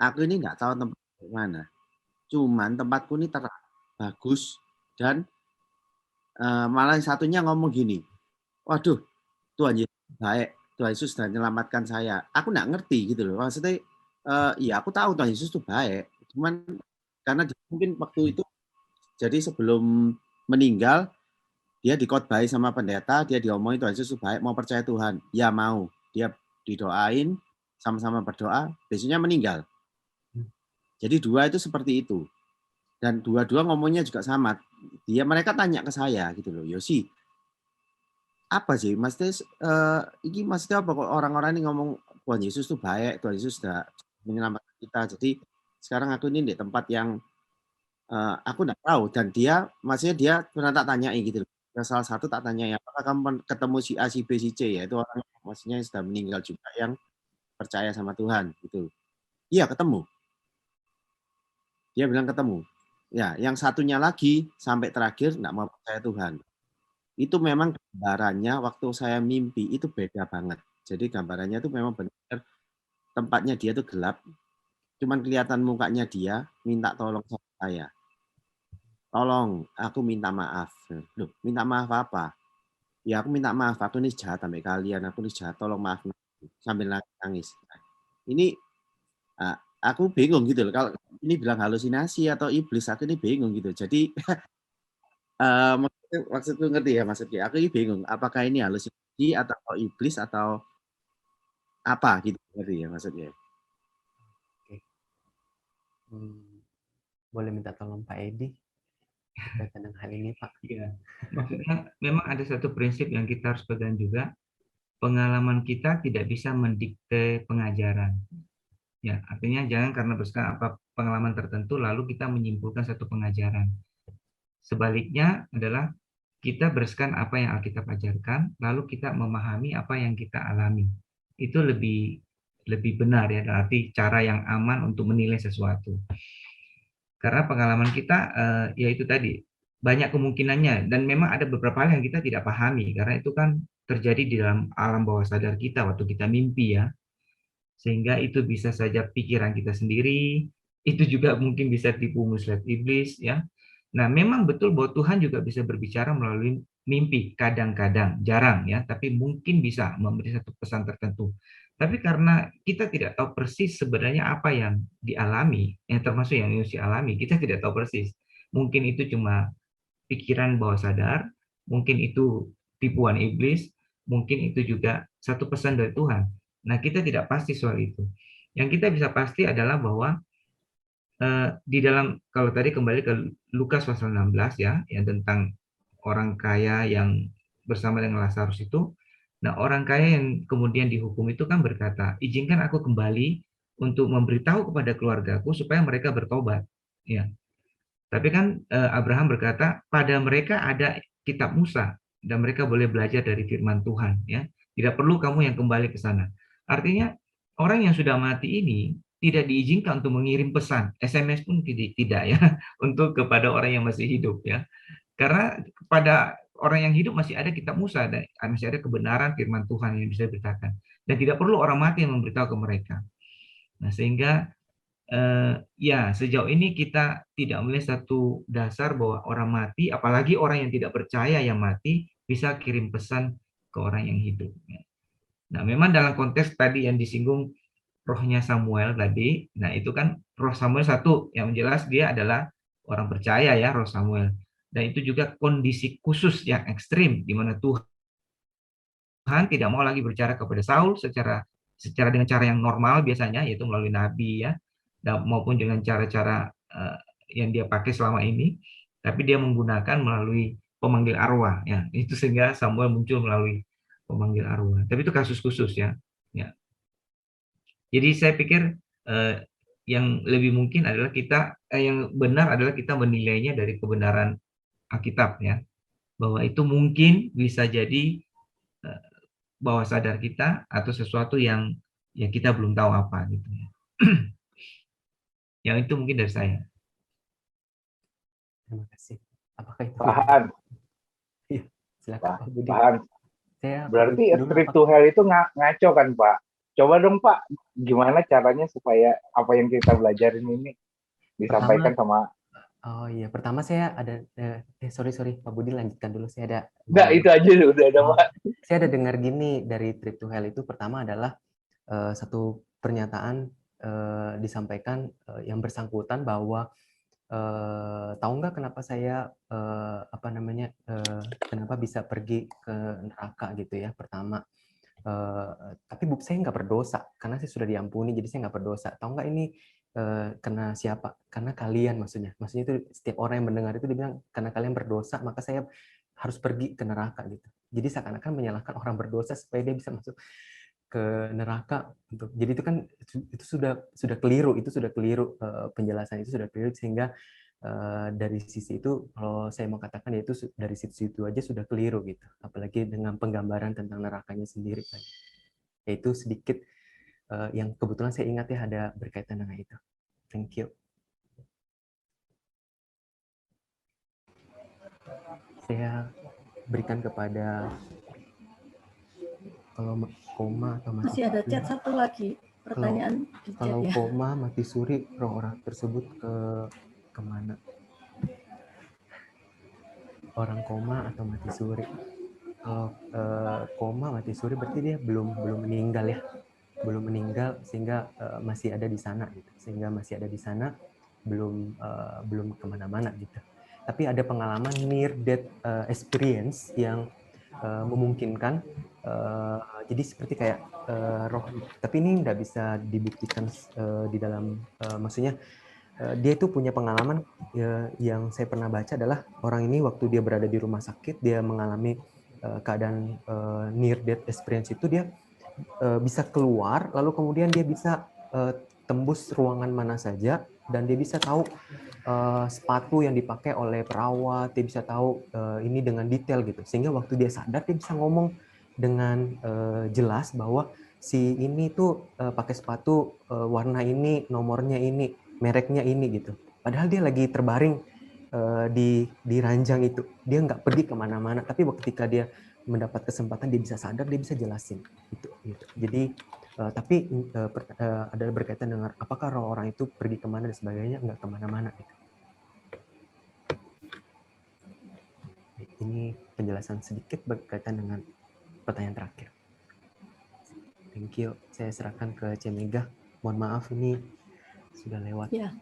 Aku ini nggak tahu tempat mana. Cuman tempatku ini terang, bagus. Dan malah yang satunya ngomong gini, waduh, Tuhan Yesus baik. Tuhan Yesus sudah menyelamatkan saya. Aku nggak ngerti gitu loh. Maksudnya, ya aku tahu Tuhan Yesus itu baik. Cuman karena mungkin waktu itu, jadi sebelum meninggal, dia dikhotbahi sama pendeta, dia diomongin Tuhan Yesus baik, mau percaya Tuhan. Ya mau. Dia didoain, sama-sama berdoa, besoknya meninggal. Jadi 2 itu seperti itu. Dan 2-2 ngomongnya juga sama. Mereka tanya ke saya gitu loh, Yosi, apa sih? Maksudnya apa kok orang-orang ini ngomong Tuhan Yesus tuh baik, Tuhan Yesus sudah menyelamatkan kita. Jadi sekarang aku ini di tempat yang aku nggak tahu, dan maksudnya dia pernah tak tanyai gitu loh. Salah satu tak tanyai, apakah kamu ketemu si A, si B, si C, ya itu orang maksudnya yang sudah meninggal juga yang percaya sama Tuhan gitu. Iya, ketemu. Dia bilang ketemu. Ya, yang satunya lagi sampai terakhir nggak mau percaya Tuhan. Itu memang gambarannya waktu saya mimpi itu beda banget. Jadi gambarannya itu memang benar tempatnya dia tuh gelap. Cuman kelihatan mukanya dia minta tolong sama saya. Tolong, aku minta maaf. Loh, minta maaf apa? Ya aku minta maaf, aku ini jahat sampai kalian, aku ini jahat, tolong maaf. Sambil nangis. Ini aku bingung gitu loh, kalau ini bilang halusinasi atau iblis, aku ini bingung gitu. Jadi maksudku ngerti ya, maksudnya aku ini bingung, apakah ini halusinasi atau iblis atau apa gitu, ngerti ya maksudnya. Oke. Boleh minta tolong Pak Edi berkaitan dengan hal ini, Pak? Iya, maksudnya memang ada satu prinsip yang kita harus pegang juga, pengalaman kita tidak bisa mendikte pengajaran. Ya, artinya jangan karena pengalaman tertentu lalu kita menyimpulkan satu pengajaran. Sebaliknya adalah kita berdasarkan apa yang Alkitab ajarkan, lalu kita memahami apa yang kita alami. Itu lebih benar ya, berarti cara yang aman untuk menilai sesuatu. Karena pengalaman kita ya itu tadi banyak kemungkinannya, dan memang ada beberapa hal yang kita tidak pahami karena itu kan terjadi di dalam alam bawah sadar kita waktu kita mimpi ya. Sehingga itu bisa saja pikiran kita sendiri, itu juga mungkin bisa tipu muslihat iblis ya. Nah, memang betul bahwa Tuhan juga bisa berbicara melalui mimpi, kadang-kadang, jarang ya, tapi mungkin bisa memberi satu pesan tertentu. Tapi karena kita tidak tahu persis sebenarnya apa yang dialami, yang termasuk yang Yosi alami, kita tidak tahu persis. Mungkin itu cuma pikiran bawah sadar, mungkin itu tipuan iblis, mungkin itu juga satu pesan dari Tuhan. Nah, kita tidak pasti soal itu. Yang kita bisa pasti adalah bahwa di dalam, kalau tadi kembali ke Lukas pasal 16 ya, yang tentang orang kaya yang bersama dengan Lazarus itu. Nah, orang kaya yang kemudian dihukum itu kan berkata, izinkan aku kembali untuk memberitahu kepada keluargaku supaya mereka bertobat. Ya. Tapi kan Abraham berkata, pada mereka ada kitab Musa dan mereka boleh belajar dari firman Tuhan. Ya, tidak perlu kamu yang kembali ke sana. Artinya orang yang sudah mati ini tidak diizinkan untuk mengirim pesan, SMS pun tidak ya, untuk kepada orang yang masih hidup ya. Karena kepada orang yang hidup masih ada kitab Musa, dan masih ada kebenaran firman Tuhan yang bisa diberitakan. Dan tidak perlu orang mati yang memberitahu ke mereka. Nah, sehingga ya sejauh ini kita tidak melihat satu dasar bahwa orang mati, apalagi orang yang tidak percaya yang mati, bisa kirim pesan ke orang yang hidup. Nah, memang dalam konteks tadi yang disinggung rohnya Samuel tadi, nah itu kan roh Samuel satu, yang jelas dia adalah orang percaya ya, roh Samuel. Dan itu juga kondisi khusus yang ekstrim, di mana Tuhan Tuhan tidak mau lagi berbicara kepada Saul secara dengan cara yang normal biasanya, yaitu melalui nabi ya, maupun dengan cara-cara yang dia pakai selama ini, tapi dia menggunakan melalui pemanggil arwah ya. Itu sehingga Samuel muncul melalui pemanggil arwah. Tapi itu kasus khusus ya. Ya. Jadi saya pikir yang lebih mungkin adalah yang benar adalah kita menilainya dari kebenaran Alkitab ya, bahwa itu mungkin bisa jadi bawah sadar kita atau sesuatu yang kita belum tahu apa gitu ya. Yang itu mungkin dari saya. Terima kasih. Apakah itu? Paham. Iya, silakan Pak Budi. Paham. Berarti trip to hell itu ngaco kan Pak? Coba dong Pak, gimana caranya supaya apa yang kita belajarin ini disampaikan sama. Oh iya, pertama saya ada sorry Pak Budi, lanjutkan dulu. Saya ada. Enggak, itu aja udah ada Pak. Saya ada dengar gini dari trip to hell itu, pertama adalah satu pernyataan disampaikan yang bersangkutan bahwa tahu nggak kenapa saya kenapa bisa pergi ke neraka gitu ya, pertama. Tapi saya nggak berdosa karena saya sudah diampuni, jadi saya nggak berdosa. Tahu nggak ini karena siapa? Karena kalian, maksudnya itu setiap orang yang mendengar itu dibilang karena kalian berdosa maka saya harus pergi ke neraka gitu. Jadi seakan-akan menyalahkan orang berdosa supaya dia bisa masuk ke neraka. Jadi itu kan itu sudah keliru, penjelasan itu sudah keliru, sehingga dari sisi itu kalau saya mau katakan yaitu dari situ aja sudah keliru gitu, apalagi dengan penggambaran tentang nerakanya sendiri kan. Yaitu sedikit yang kebetulan saya ingat ya ada berkaitan dengan itu. Thank you. Saya berikan kepada kalau koma atau mati. Masih ada chat satu lagi pertanyaan. Kalau koma mati suri, roh orang tersebut kemana? Orang koma atau mati suri? Kalau koma mati suri berarti dia belum meninggal ya, belum meninggal sehingga masih ada di sana gitu. Sehingga masih ada di sana, belum kemana-mana gitu. Tapi ada pengalaman near death experience yang memungkinkan, jadi seperti kayak roh, tapi ini nggak bisa dibuktikan di dalam, maksudnya dia itu punya pengalaman yang saya pernah baca adalah orang ini waktu dia berada di rumah sakit, dia mengalami keadaan near death experience itu, dia bisa keluar, lalu kemudian dia bisa tembus ruangan mana saja, dan dia bisa tahu sepatu yang dipakai oleh perawat, dia bisa tahu ini dengan detail gitu, sehingga waktu dia sadar dia bisa ngomong dengan jelas bahwa si ini tuh pakai sepatu warna ini, nomornya ini, mereknya ini gitu. Padahal dia lagi terbaring di ranjang itu, dia nggak pergi kemana-mana, tapi ketika dia mendapat kesempatan dia bisa sadar, dia bisa jelasin gitu. Jadi tapi ada berkaitan dengan apakah orang itu pergi kemana dan sebagainya, nggak kemana-mana gitu. Ini penjelasan sedikit berkaitan dengan pertanyaan terakhir. Thank you. Saya serahkan ke Cemega. Mohon maaf ini sudah lewat. Ya.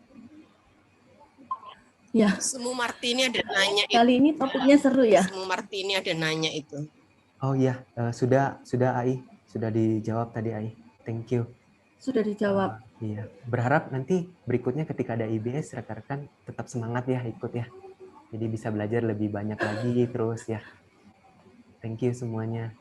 Ya. Semu Martini ada nanya. Kali ini topiknya seru ya. Semu Martini ada nanya itu. Oh iya, sudah Ai, sudah dijawab tadi Ai. Thank you. Sudah dijawab. Iya, berharap nanti berikutnya ketika ada IBS rekan-rekan tetap semangat ya ikut ya. Jadi bisa belajar lebih banyak lagi terus ya. Thank you semuanya.